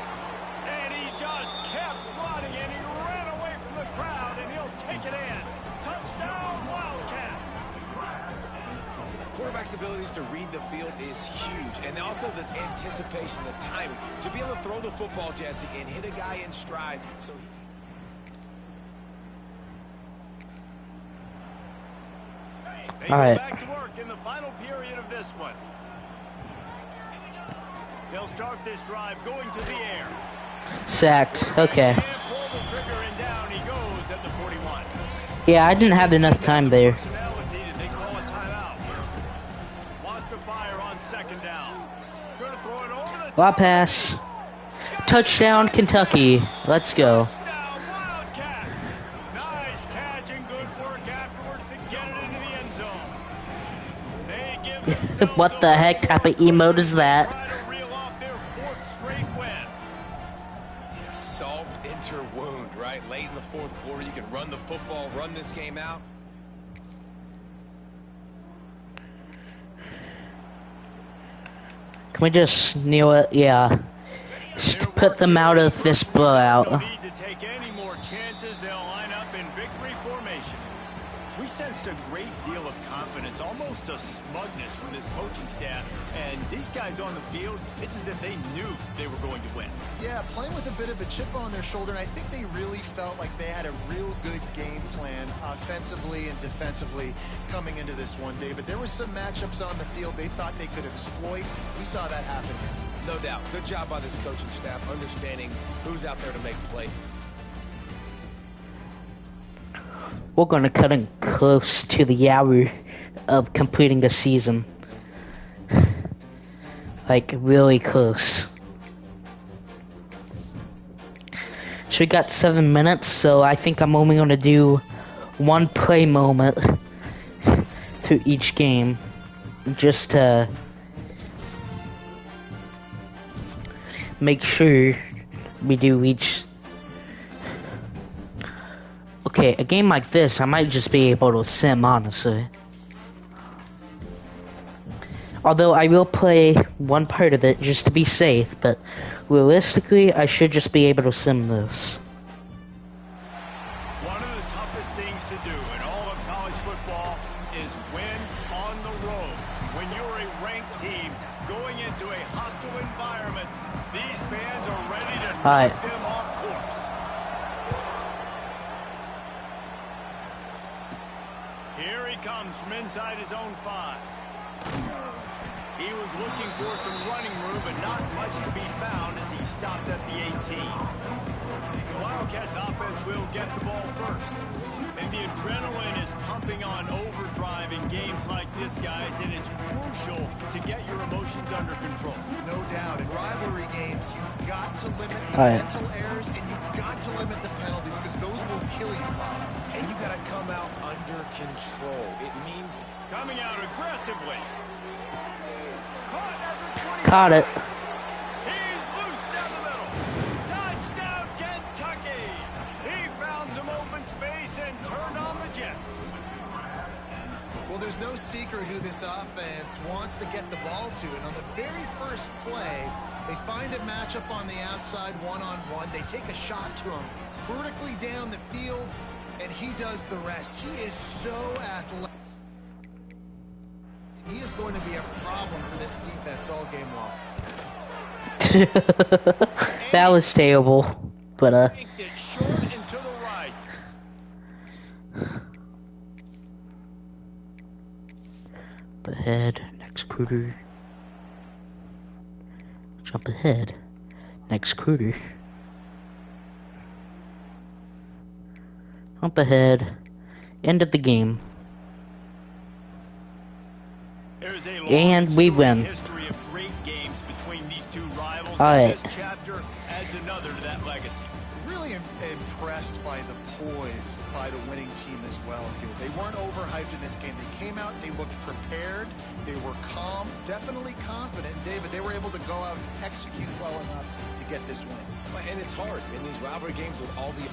And he just kept running, and he ran away from the crowd, and he'll take it in. Touchdown, Wildcats. Quarterback's abilities to read the field is huge. And also the anticipation, the timing. To be able to throw the football, Jesse, and hit a guy in stride. So They go back to work in the final period of this one. They'll start this drive going to the air. Sacked. Okay. And pull the trigger and down he goes at the 41. Yeah, I didn't have enough time there. Personnel if needed. They call a timeout. Wants to fire on second down. Gonna throw it over the Lot pass. Touchdown, Kentucky. Let's go. touchdown, Wildcats. Nice catch and good work afterwards to get it into the end zone. They give themselves What the heck type of emote is that? try to reel off their fourth straight win. salt into her wound, right? Late in the fourth quarter, you can run the football, run this game out. Can we just kneel it? Yeah. Just put them out of this blowout. No need to take any more chances. They'll line up in victory formation. We sensed a great deal of confidence, almost a smugness from this coaching staff. And these guys on the field, it's as if they knew they were going to win. Yeah, playing with a bit of a chip on their shoulder, and I think they really felt like they had a real good game plan offensively and defensively coming into this one, David. There were some matchups on the field they thought they could exploit. We saw that happen here. No doubt. Good job by this coaching staff, understanding who's out there to make play. We're gonna cut in close to the hour of completing the season. Like, really close. So we got 7 minutes, so I think I'm only gonna do one play moment through each game. Just to make sure we do each. Okay, a game like this, I might just be able to sim, honestly. Although I will play one part of it just to be safe, but realistically, I should just be able to sim this. One of the toughest things to do in all of college football is win on the road. When you're a ranked team going into a hostile environment, these fans are ready to knock them off course. Here he comes from inside his own 5. He was looking for some running room, but not much to be found as he stopped at the 18. The Wildcats offense will get the ball first. And the adrenaline is pumping on overdrive in games like this, guys, and it's crucial to get your emotions under control. No doubt. In rivalry games, you've got to limit the mental errors, and you've got to limit the penalties, because those will kill you, Bob. And you got to come out under control. It means Coming out aggressively. Caught it. He's loose down the middle. Touchdown, Kentucky. He found some open space and turned on the Jets. Well, there's no secret who this offense wants to get the ball to. And on the very first play, they find a matchup on the outside one-on-one. They take a shot to him vertically down the field, and he does the rest. He is so athletic. He is going to be a problem for this defense all game long. That was terrible, but Kicked it short and to the right. ahead, next quarter. Jump ahead, next quarter. Jump ahead, end of the game. And we win. History of great games between these two rivals. All right. This chapter adds another to that legacy. Really impressed by the poise by the winning team as well here. They weren't overhyped in this game. They came out, they looked prepared, they were calm, definitely confident. David, they were able to go out and execute well enough to get this win. and it's hard in these rivalry games with all the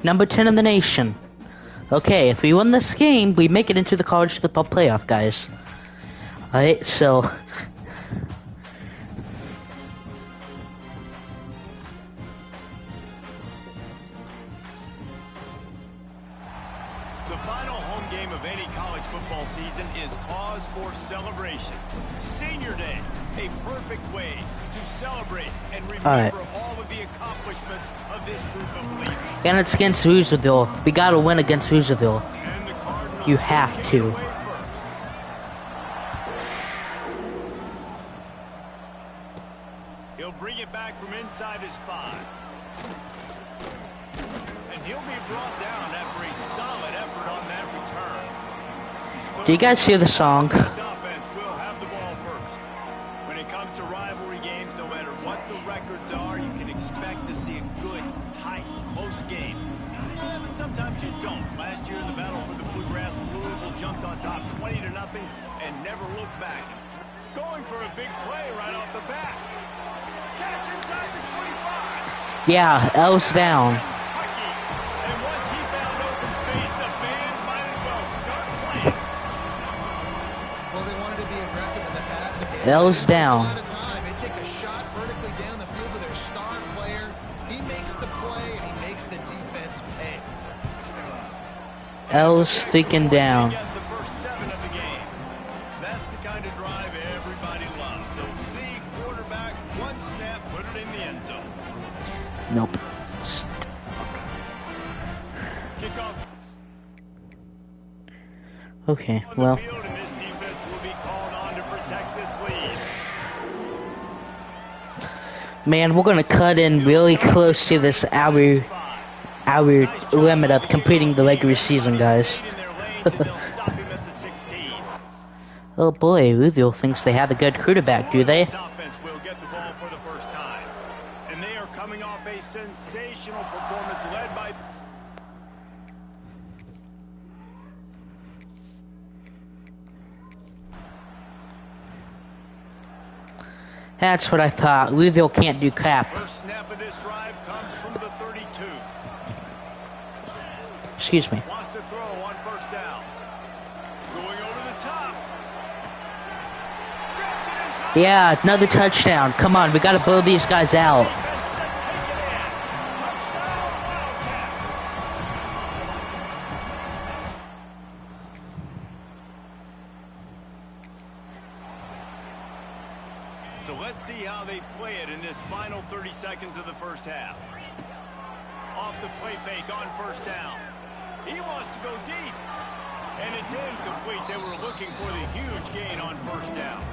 Number 10 in the nation. Okay, if we win this game, we make it into the college football playoff, guys. Alright, so... The final home game of any college football season is cause for celebration. Senior Day, a perfect way to celebrate and remember all of the accomplishments of this group of leaders. And it's against Roosevelt. We gotta win against Roosevelt. You have to. He'll bring it back from inside his 5. And he'll be brought down after a solid effort on that return. So do you guys hear the song? Offense will have the ball first. When it comes to rivalry games, no matter what the records are, you can expect to see a good, tight, close game. Yeah, but sometimes you don't. Last year in the battle for the Bluegrass, Louisville jumped on top 20-0 and never looked back. Going for a big play right off the bat. Catch inside the 25. Yeah, L's down. Kentucky. And once he found open space, the band might as well start playing. Well, they wanted to be aggressive in the passing game. L's down. A lot of time. They take a shot vertically down the field to their star player. He makes the play and he makes the defense pay. L's thinking down. Get the first 7 of the game. That's the kind of drive everybody loves. So see quarterback, one snap, put it in the end zone. Nope. Kickoff Okay, on the well. field, and this defense will be called on to protect this lead. Man, we're gonna cut in really close to this hour limit of completing the regular season, guys. In their lanes, and they'll stop him at the 16. Oh boy, Louisville thinks they have a good quarterback, do they? This offense will get the ball for the first time. And they are coming off a sensational performance led by... That's what I thought. Louisville can't do crap. First snap of this drive comes from the 32. Excuse me. Wants to throw on first down. Going over the top. Grabs it inside. Yeah, another touchdown. Come on, we gotta blow these guys out. Defense to take it in. Touchdown, Wildcats. So let's see how they play it in this final 30 seconds of the first half. Off the play fake on first down. He wants to go deep. And it's incomplete. They were looking for the huge gain on first down.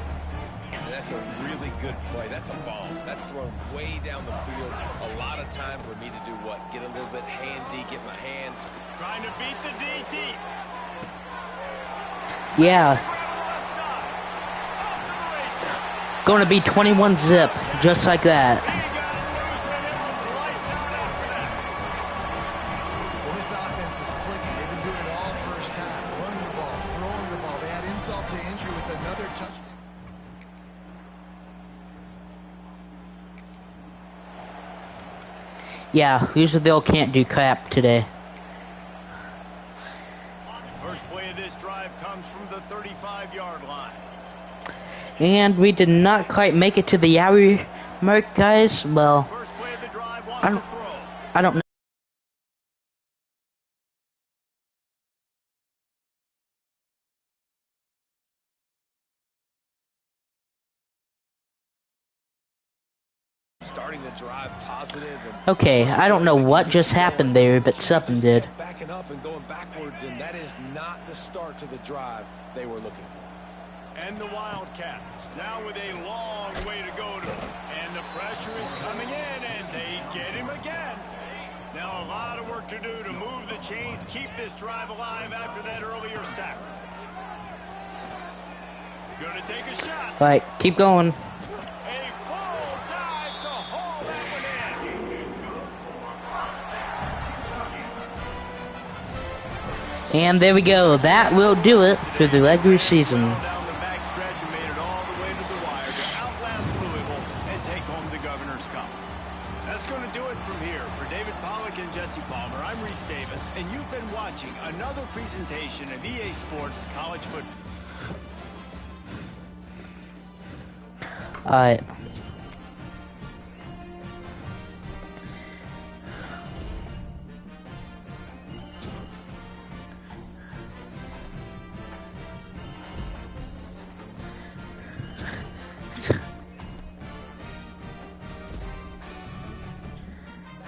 That's a really good play. That's a bomb. That's thrown way down the field. A lot of time for me to do what? Get a little bit handsy, get my hands. Trying to beat the D deep. Yeah, Grab on the left side. Off to the races. gonna be 21 zip, just like that. He got it loose, and it was lights out after that. Well, this offense is clicking. They've been doing it all first half. Running the ball, throwing the ball. They had insult to injury with another touchdown. Yeah, Roosevelt can't do crap today. First play of this drive comes from the 35-yard line. And we did not quite make it to the hour mark, guys. Well, First play of the drive wants I to don't- throw. I don't know. Starting the drive positive. And Okay, I don't know what just happened there, but something did. kept backing up and going backwards, and that is not the start to the drive they were looking for. And the Wildcats now with a long way to go. And the pressure is coming in, and they get him again. Now a lot of work to do to move the chains, keep this drive alive after that earlier sack. Gonna take a shot. Right, keep going. A full dive to haul that one in. And there we go. That will do it for the regular season. Down the back stretch and made it all the way to the wire to outlast Louisville and take home the Governor's Cup. That's going to do it from here. For David Pollack and Jesse Palmer, I'm Reese Davis, and you've been watching another presentation of EA Sports College Football. Alright.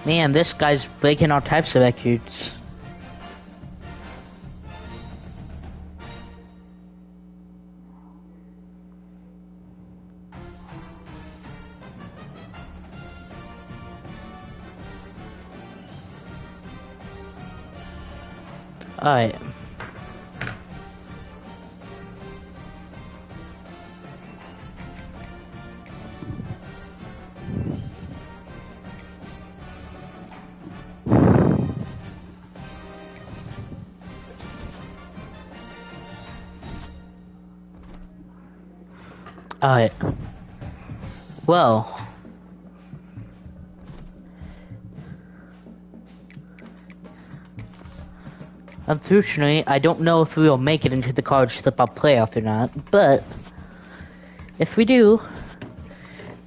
Man, this guy's breaking all types of records. Alright. Alright. Well. Unfortunately, I don't know if we will make it into the college football playoff or not, but if we do,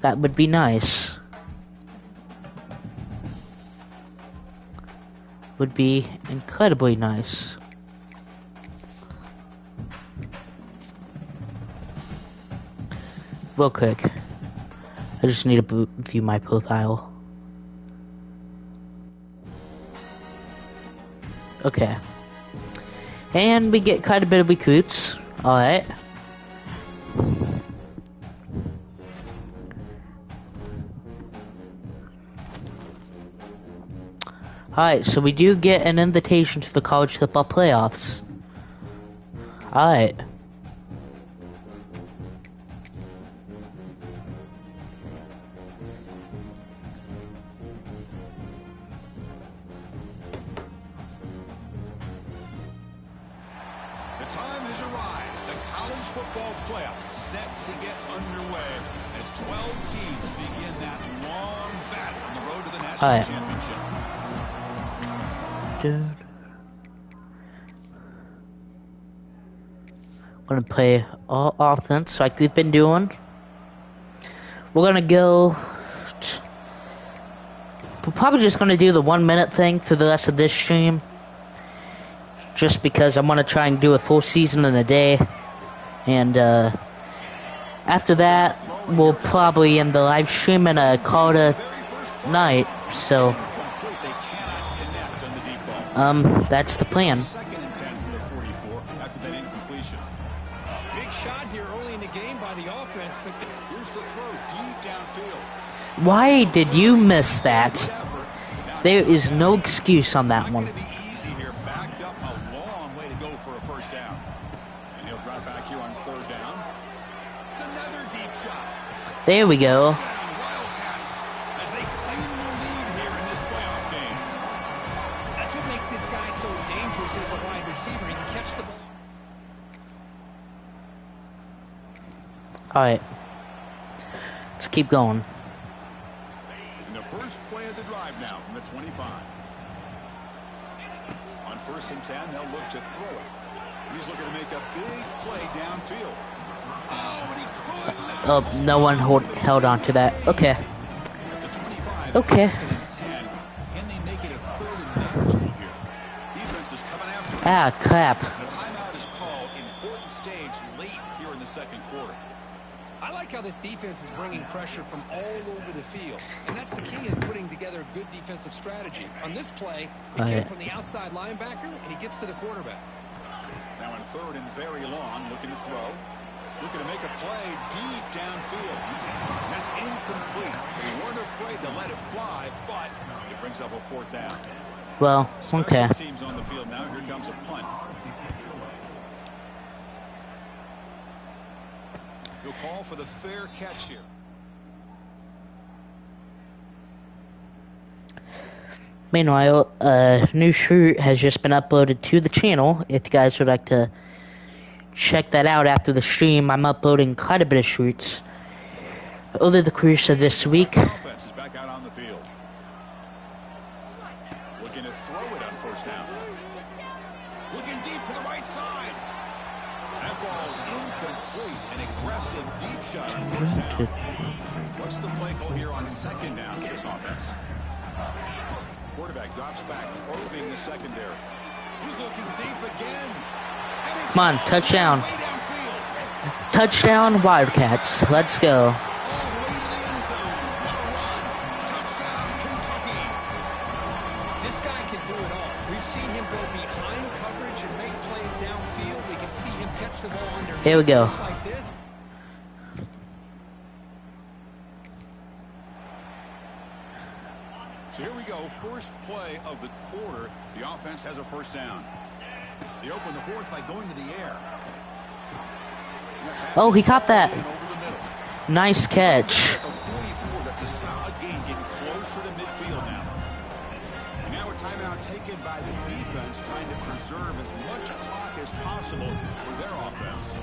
that would be nice. Would be incredibly nice. Real quick, I just need to view my profile. Okay. And we get quite a bit of recruits. Alright. Alright, so we do get an invitation to the college football playoffs. Alright. Alright. Dude. We're gonna play all offense like we've been doing. We're gonna go. We're probably just gonna do the 1 minute thing for the rest of this stream. Just because I want to try and do a full season in a day. And after that, we'll probably end the live stream and call it a night. So, that's the plan. Big shot here early in the game by the offense, but here's the throw deep downfield. Why did you miss that? There is no excuse on that one. Backed up a long way to go for a first down. And he'll drop back here on third down. It's another deep shot. There we go. This guy so dangerous as a wide receiver. He can catch the ball. Alright. Let's keep going. In the first play of the drive now from the 25. On 1st and 10, they'll look to throw it. He's looking to make a big play downfield. Oh, but he couldn't. Oh, no one held on to that. Okay. Okay. Ah, crap. The timeout is called. Important stage late here in the second quarter. I like how this defense is bringing pressure from all over the field. And that's the key in putting together a good defensive strategy. On this play, it came from the outside linebacker, and he gets to the quarterback. Now on 3rd and very long, looking to throw. Looking to make a play deep downfield. That's incomplete. They weren't afraid to let it fly, but it brings up a 4th down. Well, okay. Teams on the field now. Here comes a punt. He'll call for the fair catch here. Meanwhile, a new shirt has just been uploaded to the channel. If you guys would like to check that out after the stream, I'm uploading quite a bit of shirts over the course of this week. Offense is back out on the field. shot on first down. What's the play call here on second down for this offense? Quarterback drops back, probing the secondary. He's looking deep again. Come on, touchdown. Touchdown, Wildcats. Let's go. This guy can do it all. We've seen him go behind coverage and make plays downfield. We can see him catch the ball underneath. Here we go. Just like this. So here we go, first play of the quarter. The offense has a first down. They open the fourth by going to the air. Oh, he caught that. Nice catch. At the 44, that's a solid gain, getting closer to midfield now. And now a timeout taken by the defense, trying to preserve as much clock as possible for their offense.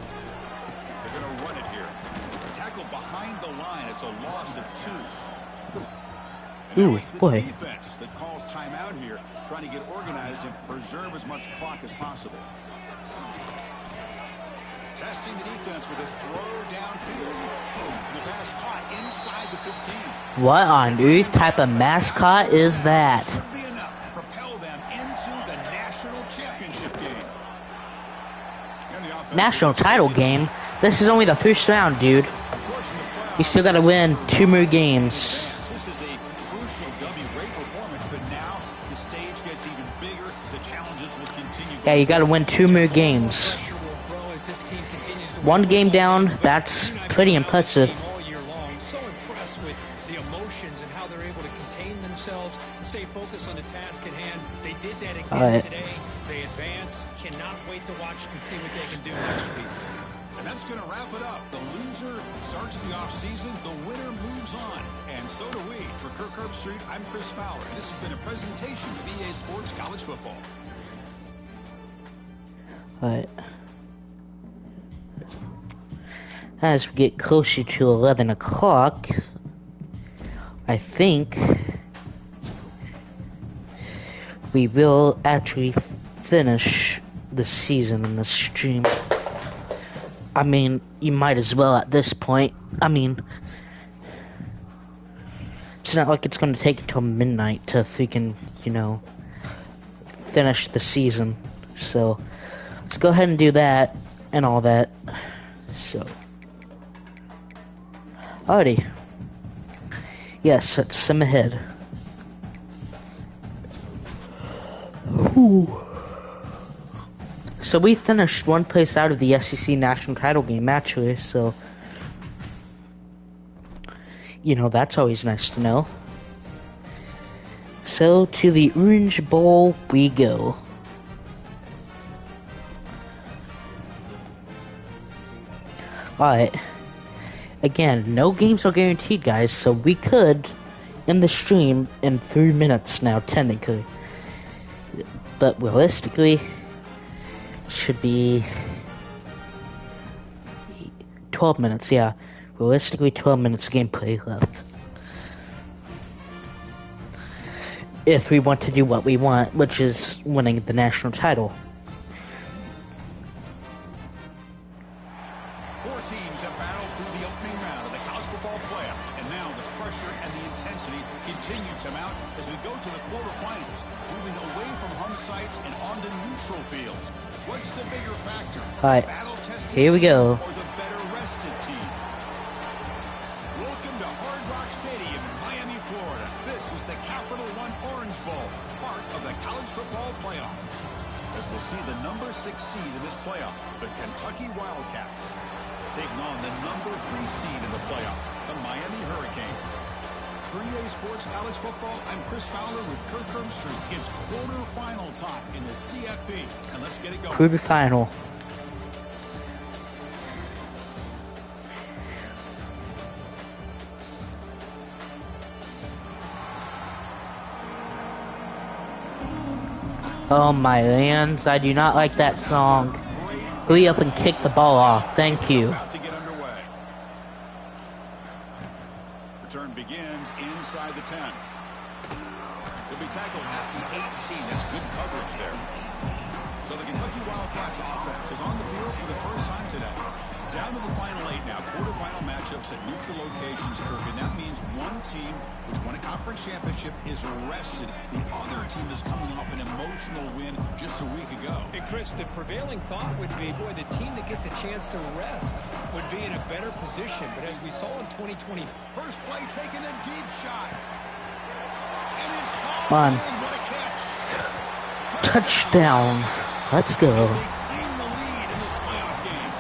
They're going to run it here. Tackle behind the line. It's a loss of 2. Ooh, it's the boy. defense that calls timeout here, trying to get organized and preserve as much clock as possible. Testing the defense with a throw downfield. The pass caught inside the 15. What on earth type of mascot is that? Should be enough to propel them into the national championship game. And the offense National title game? This is only the first round, dude. We still gotta win 2 more games. This is a crucial W. Great performance, but now the stage gets even bigger. The challenges will continue. Yeah, you gotta win 2 more games. Pressure will grow as this team continues to 1 game down, that's pretty impressive. all year long. So impressed with the emotions and how they're able to contain themselves and stay focused on the task at hand. They did that again All right. today. They advance. Cannot wait to watch and see what they can do next week. And that's going to wrap it up. The loser starts the offseason. The winner moves on. And so do we. For Kirk Herbstreit, I'm Chris Fowler. And this has been a presentation of EA Sports College Football. Alright. As we get closer to 11 o'clock, I think we will actually finish the season in the stream. I mean, you might as well at this point. I mean, it's not like it's going to take until midnight to freaking, finish the season. So, let's go ahead and do that and all that. So, alrighty. Yes, let's sim ahead. Whew. So we finished 1 place out of the SEC national title game, actually, so, that's always nice to know. So, to the Orange Bowl we go. Alright. Again, no games are guaranteed, guys, so we could end the stream in 3 minutes now, technically. But realistically, should be 12 minutes, yeah. Realistically, 12 minutes gameplay left. If we want to do what we want, which is winning the national title. 4 teams have battled through the opening round of the college football playoff. And now the pressure and the intensity continue to mount as we go to the quarterfinals, moving away from home sites and onto neutral fields. What's the bigger factor? Alright, Battle-tested here we go. team or the better rested team? Welcome to Hard Rock Stadium in Miami, Florida. This is the Capital One Orange Bowl, part of the college football playoff. As we'll see the number 6 seed in this playoff, the Kentucky Wildcats, taking on the number 3 seed in the playoff, the Miami Hurricanes. For EA Sports College Football, I'm Chris Fowler with Kirk Herbstreit. It's quarterfinal time in the CFP, and let's get it going. Quarterfinal. Oh my lands, I do not like that song. Hurry up and kick the ball off, thank you. About to get underway. Return begins inside the 10. He'll be tackled at the 18. That's good coverage there. So the Kentucky Wildcats offense is on the field for the first time today. down to the final 8 now. Quarterfinal matchups at neutral locations, Kirk, and that means one team, which won a conference championship, is rested. The other team is coming off an emotional win just a week ago. And Chris, the prevailing thought would be, boy, the team that gets a chance to rest would be in a better position. But as we saw in 2020, first play taking a deep shot. And it's home. Come on. What a catch. Touchdown. Let's go. As they claim the lead in this playoff game.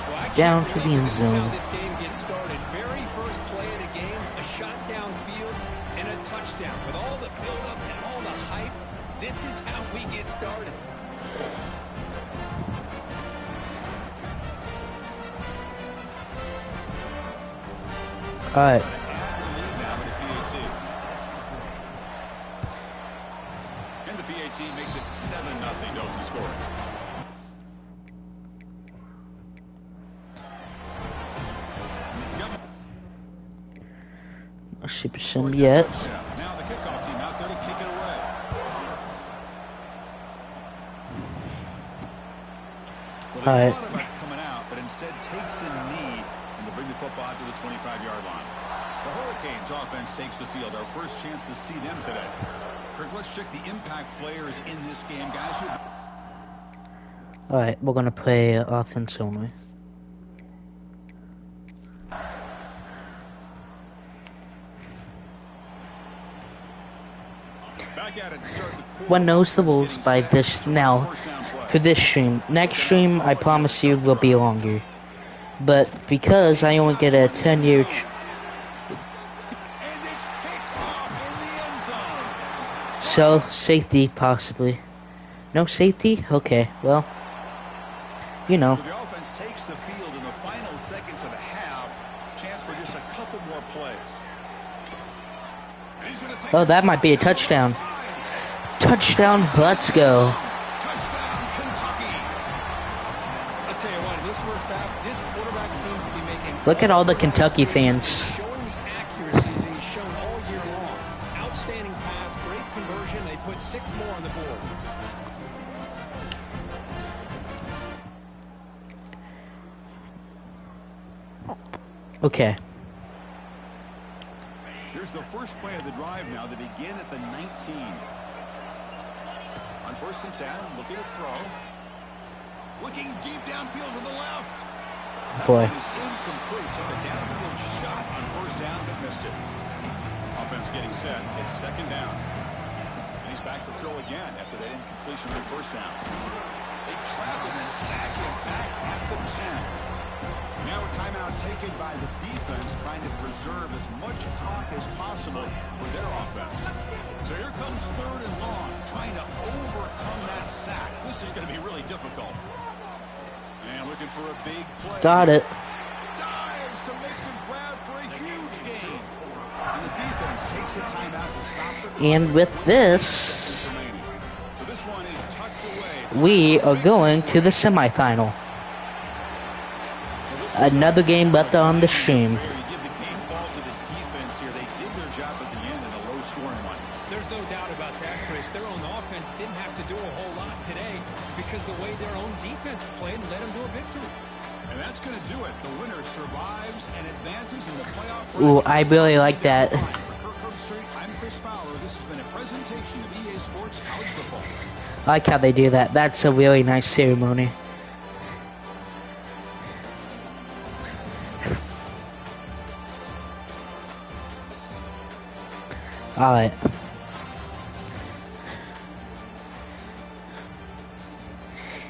well, I Down can't to the believe end this is how zone. this game gets started. Very first play of the game, a shot downfield and a touchdown. With all the buildup and all the hype, this is how we get started. All right. And the PAT makes it 7-0 open score. No super sim yet. Now the kickoff team out there to kick it away. Well, they All right. thought about coming out, but instead takes a knee and they'll bring the football out to the 25-yard line. The Hurricanes offense takes the field. Our first chance to see them today. Kirk, let's check the impact players in this game, guys. All right, we're gonna play offense only. Back at it to start the quarter. One knows the rules by this now. For this stream, next stream I promise you will be longer. But because I only get a 10-year, And it's picked off in the end zone. so safety possibly. No safety? Okay, well, you know. So the offense takes the field in the final seconds of the half. Chance for just a couple more plays. And he's gonna take Oh, that might be a touchdown. Touchdown, let's go. Touchdown, Kentucky. I'll tell you what, in this first half, this quarterback seems to be making... Look at all the Kentucky fans. Showing the accuracy that he's shown all year long. Outstanding pass, great conversion. They put 6 more on the board. Okay. Here's the first play of the drive now. They begin at the 19. On 1st and 10, looking to throw. Looking deep downfield to the left. Boy. That is incomplete. Took a downfield shot on 1st down, but missed it. Offense getting set. It's 2nd down. And he's back to throw again after that incompletion on 1st down. They trap him and sack him back at the 10. Now a timeout taken by the defense, trying to preserve as much clock as possible for their offense. So here comes 3rd and long, trying to overcome that sack. This is going to be really difficult. And looking for a big play. Got it. Dives to make the grab for a huge gain. And the defense takes a timeout to stop the clock. And with this, Remaining. So this one is tucked away. we are going to the semifinal. Another game left on the stream. You give the game ball to the defense here. They did their job at the end in a low-scoring one. There's no doubt about that, Chris. Their own offense didn't have to do a whole lot today because the way their own defense played led them to a victory. And that's going to do it. The winner survives and advances in the playoff. Ooh, I really like that. For Kirk Herbstreit, I'm Chris Fowler. This has been a presentation of EA Sports College Football. I like how they do that. That's a really nice ceremony. Alright.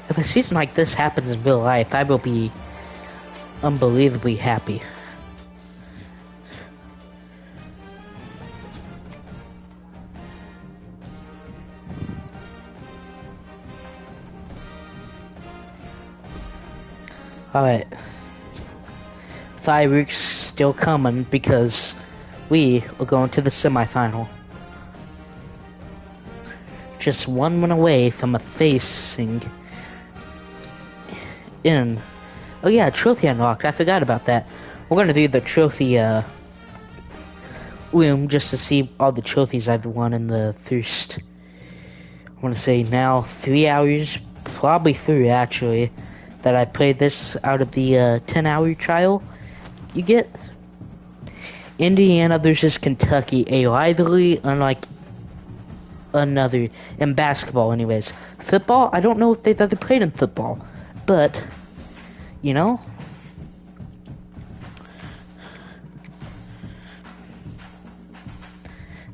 If a season like this happens in real life, I will be unbelievably happy. Alright. Fireworks still coming because we are going to the semifinal. Just 1 win away from facing in. Oh yeah, trophy unlocked. I forgot about that. We're gonna do the trophy room just to see all the trophies I've won in the first. I want to say now 3 hours, probably 3 actually. that I played this out of the 10-hour trial, you get Indiana versus Kentucky, a rivalry unlike another in basketball anyways. Football, I don't know if they've ever played in football, but you know,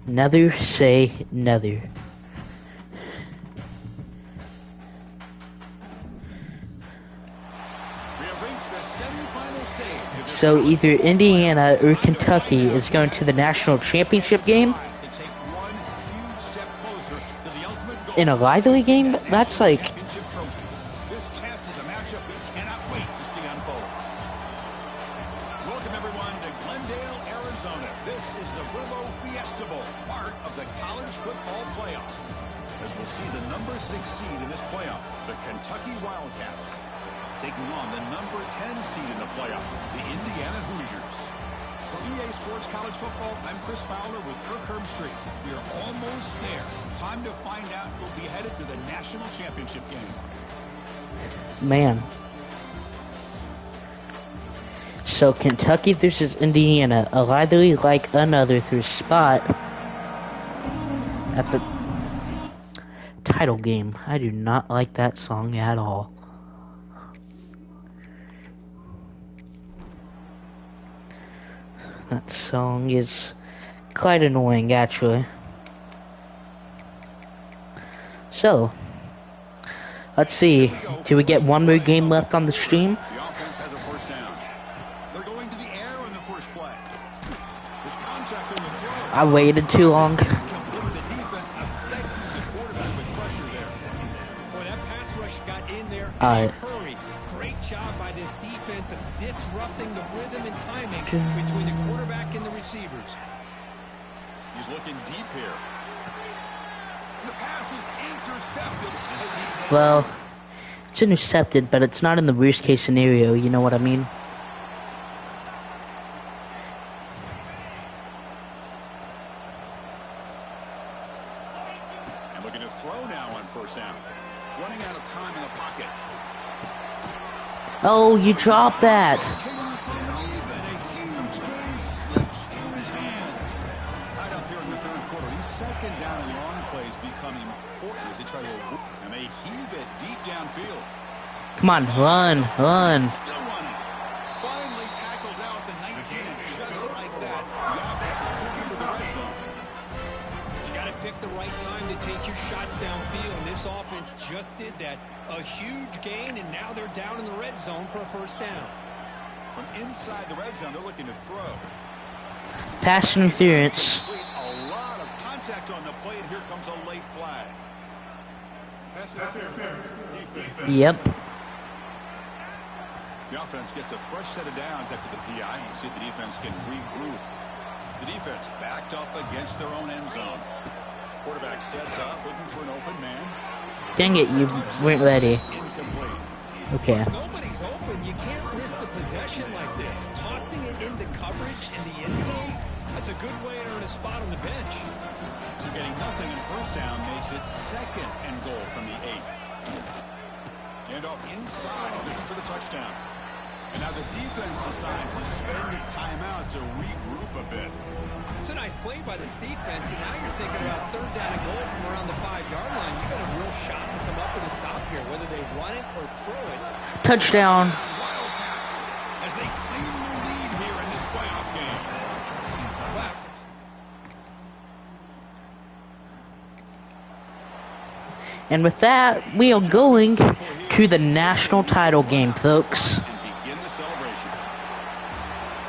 never say never. So either Indiana or Kentucky is going to the national championship game. In a rivalry game, that's like... This test is a matchup we cannot wait to see unfold. Welcome everyone to Glendale, Arizona. This is the Willow Fiesta Bowl, part of the college football playoff. As we'll see the number 6 seed in this playoff, the Kentucky Wildcats, taking on the number 10 seed in the playoff, the Indiana Hoosiers. For EA Sports College Football, I'm Chris Fowler with Kirk Herbstreit. We are almost there. Time to find out who'll be headed to the national championship game. Man. So Kentucky versus Indiana, a rivalry like another through spot at the title game. I do not like that song at all. That song is quite annoying, actually. So, let's see. Do we get one more game left on the stream? The offense has a first down. They're going to the air on the first play. There's contact on the throw. I waited too long. The defense affected the quarterback with pressure there. Boy, that pass rush got in there in All a right. hurry. Great job by this defense of disrupting the rhythm and timing between the quarterback and the receivers. He's looking deep here. And the pass is intercepted as he... Well, it's intercepted, but it's not in the worst case scenario, you know what I mean? And looking to throw now on first down. Running out of time in the pocket. Oh, you dropped that. Can you believe that a huge game slips through his hands? Tied up here in the third quarter. These second down and long plays become important as they try to avoid. And they heave it deep downfield. Come on, run, run. Still running. Finally tackled out at the 19, and just like that, the offense is moving to the red zone. You got to pick the right time to take your shots downfield, and this offense just did that. A huge gain, and now they're down in the red zone for a first down. From inside the red zone, they're looking to throw. Pass interference. A lot of contact on the play, and here comes a late flag. Yep. The offense gets a fresh set of downs after the PI. We'll see if the defense can regroup. The defense backed up against their own end zone. Quarterback sets up, looking for an open man. Dang it, you weren't ready. Incomplete. Okay. If nobody's open, you can't miss the possession like this. Tossing it into coverage in the end zone, that's a good way to earn a spot on the bench. So getting nothing in first down makes it second and goal from the 8. Hand off inside, looking for the touchdown. And now the defense decides to spend the timeout to regroup a bit. It's a nice play by this defense, and now you're thinking about third down and goal from around the 5-yard line. You got a real shot to come up with a stop here, whether they run it or throw it. Touchdown. Wildcats as they claim the lead here in this playoff game. Left. And with that, we are going to the national title game, folks. And begin the celebration.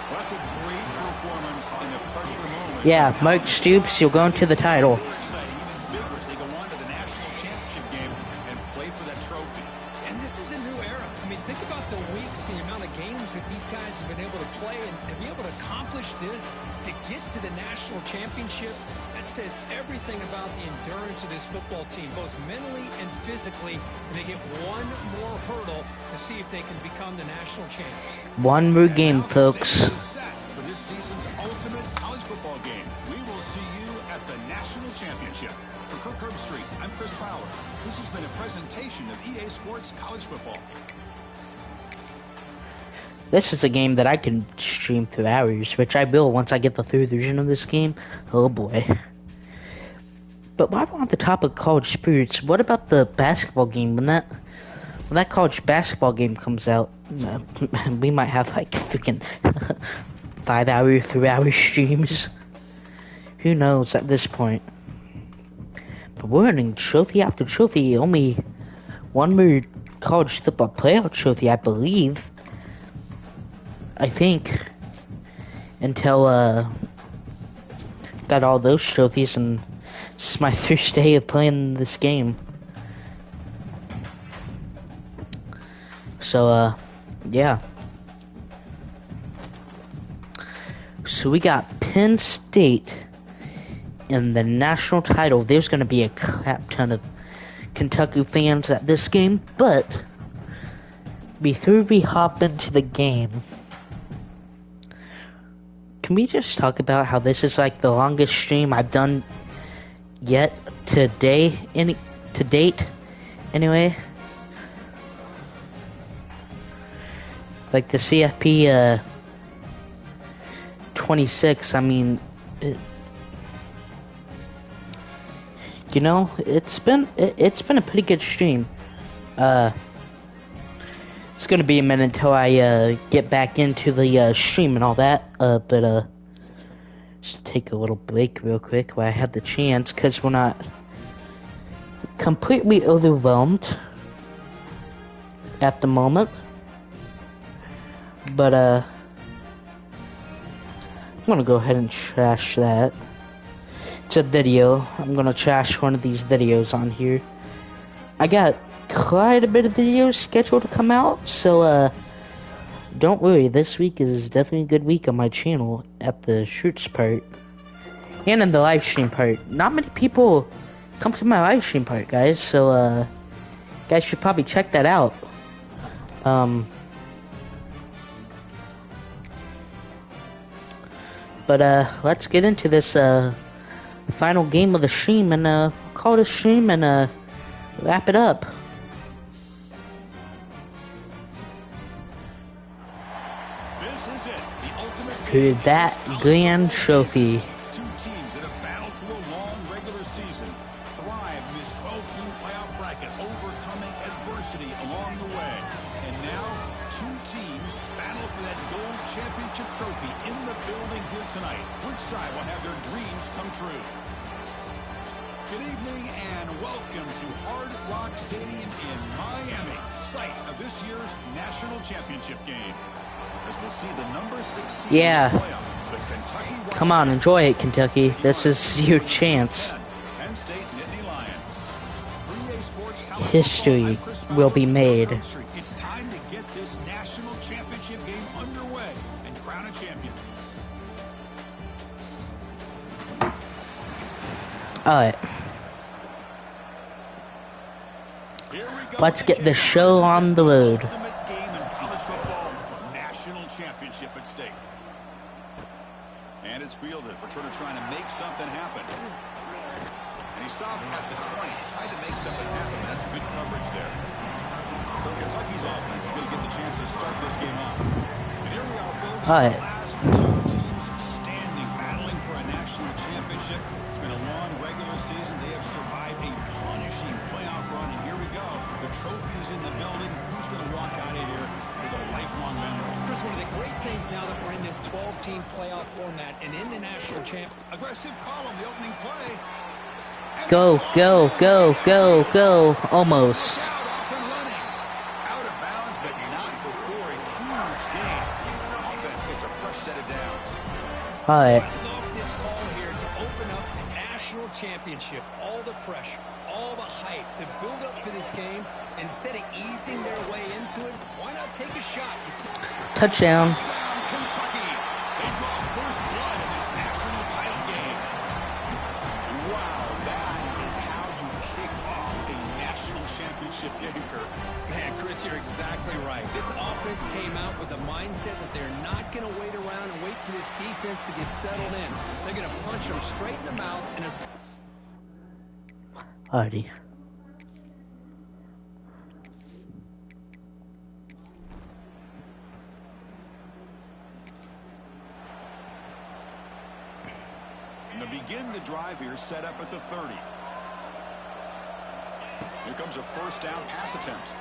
Well, that's a great performance in the pressure moment. Yeah, Mike Stoops, you're going to the title. Exciting, even bigger as they go on to the national championship game and play for that trophy. And this is a new era. I mean, think about the weeks, the amount of games that these guys have been able to play, and to be able to accomplish this, to get to the national championship, that says everything about the endurance of this football team, both mentally and physically. And they get one more hurdle to see if they can become the national champs. One more game, folks. For this season's ultimate college football game, we will see you at the national championship. For Kirk Herbstreit, I'm Chris Fowler. This has been a presentation of EA Sports College Football. This is a game that I can stream through hours, which I will once I get the third version of this game. Oh boy. But while we're on the topic of college sports, what about the basketball game? When that college basketball game comes out, we might have like freaking 5-hour, 3-hour streams. Who knows at this point? But we're winning trophy after trophy. Only one more college football playoff trophy, I believe. I think. Until, got all those trophies, and it's my first day of playing this game. So, yeah. So we got Penn State in the national title. There's going to be a crap ton of Kentucky fans at this game, but before we hop into the game, can we just talk about how this is like the longest stream I've done yet to date anyway? Like the CFP 26, I mean, you know, it's been a pretty good stream. It's gonna be a minute until I get back into the stream and all that. But just take a little break real quick while I have the chance, cause we're not completely overwhelmed at the moment. But I'm gonna go ahead and trash that. It's a video. I'm gonna trash one of these videos on here. I got quite a bit of videos scheduled to come out, so don't worry, this week is definitely a good week on my channel at the shirts part and in the live stream part. Not many people come to my live stream part, guys, so guys should probably check that out. But let's get into this final game of the stream and call it a stream and wrap it up. This is it, the ultimate For that grand trophy. Two teams that have battled through a long regular season, thrived in this 12-team playoff bracket, overcoming adversity along the way. And now, two teams battle for that gold championship trophy in the building here tonight. Which side will have their dreams come true? Good evening and welcome to Hard Rock Stadium in Miami, site of this year's national championship game. As we'll see the number 6 seed Yeah. in this playoff, the Kentucky Come on, enjoy it, Kentucky. This is your chance. Penn State Nittany Lions. 3A Sports College History Football, I'm Chris will be Fowler. made. It's time to get this national championship game underway and crown a champion. Alright, Here we go. let's get the show on the road. Ultimate game in college football, national championship at stake. And it's fielded. Paterno trying to make something happen. And he stopped at the 20. Tried to make something happen. That's good coverage there. So Kentucky's offense is going to get the chance to start this game off. And here we are, folks. All right. The last two teams standing, battling for a national championship. It's been a long regular season. They have survived a punishing playoff run. And here we go. The trophy's in the building. Who's going to walk out of here with a lifelong memory? Chris, one of the great things now that we're in this 12-team playoff format and in the national champ. Aggressive call on the opening play. And Go, this go, go, go, go. Almost. out off and running. Out of bounds, but not before a huge gain. Offense gets a fresh set of downs. Alright. I love this call here to open up the national championship. All the pressure, all the hype, the build-up for this game. Instead of easing their way into it, why not take a shot? You see, Touchdown. Touchdown, Kentucky. They draw first blood in this national title game. Wow, that is how you kick off a national championship game, Kirk. man, Chris, you're exactly right. This offense came out with a mindset that they're not going to wait around and wait for this defense to get settled in. They're going to punch them straight in the mouth and Alrighty. to begin the drive here, set up at the 30. Here comes a first down pass attempt.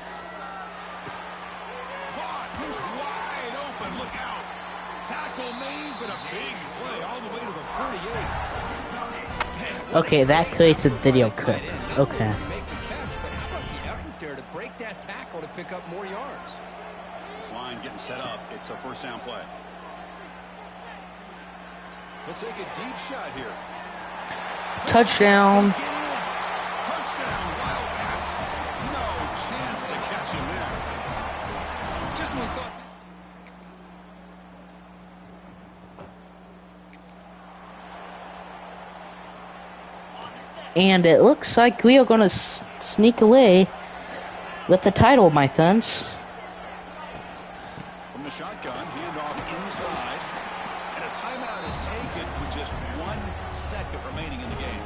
Caught. He's wide open. Look out. Tackle made, but a big play all the way to the 48. Okay, that creates a video clip. Okay. Make the catch, but how about the effort there to break that tackle to pick up more yards? This line getting set up. It's a first down play. He'll take a deep shot here. Touchdown. Touchdown, Wildcats. No chance to catch him there. Just when we thought. And it looks like we are going to sneak away with the title, my friends. From the shotgun, handoff inside. And a timeout is taken with just 1 second remaining in the game.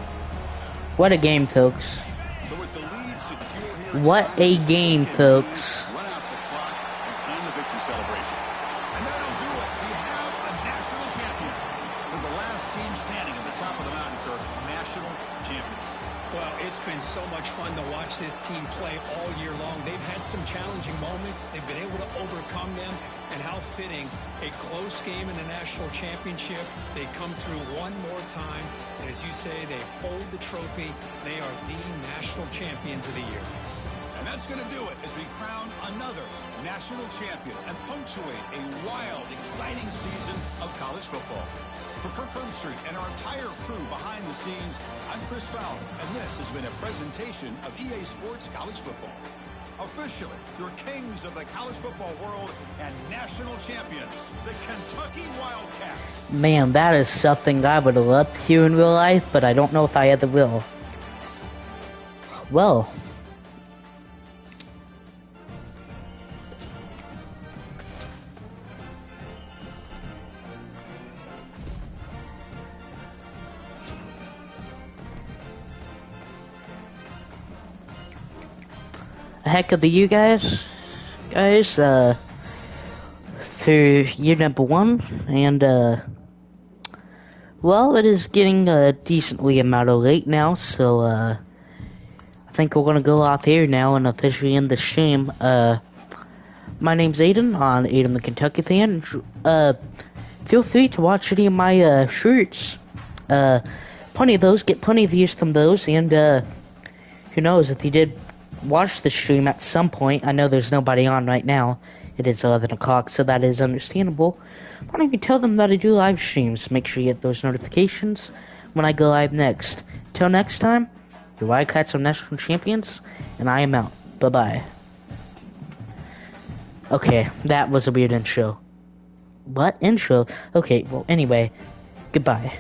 What a game, folks. So with the lead secure here, What a game, folks. run out the clock and plan the victory celebration. And that'll do it. We have a national champion. We're the last team standing at the top of the mountain for national champions. Well, it's been so much fun to watch this team play all year long. They've had some challenging moments. They've been able to overcome them. And how fitting, a close game in the national championship. They come through one more time. And as you say, they hold the trophy. They are the national champions of the year. And that's going to do it as we crown another national champion and punctuate a wild, exciting season of college football. For Kirk Herbstreit and our entire crew behind the scenes, I'm Chris Fowler, and this has been a presentation of EA Sports College Football. Officially, your kings of the college football world and national champions, the Kentucky Wildcats. Man, that is something I would have loved to hear in real life, but I don't know if I ever will. Well. A heck of the you guys, for year number 1, and, well, it is getting, decently amount of late now, so, I think we're gonna go off here now and officially end the stream. My name's Aiden, on Aiden the Kentucky Fan. Feel free to watch any of my, shirts, plenty of those, get plenty of views from those, and, who knows, if you did watch the stream at some point. I know there's nobody on right now. It is 11 o'clock, so that is understandable. Why don't you tell them that I do live streams? Make sure you get those notifications when I go live next. Till next time, the Wildcats are national champions, and I am out. Bye-bye. Okay, that was a weird intro. What? Intro? Okay, well, anyway, goodbye.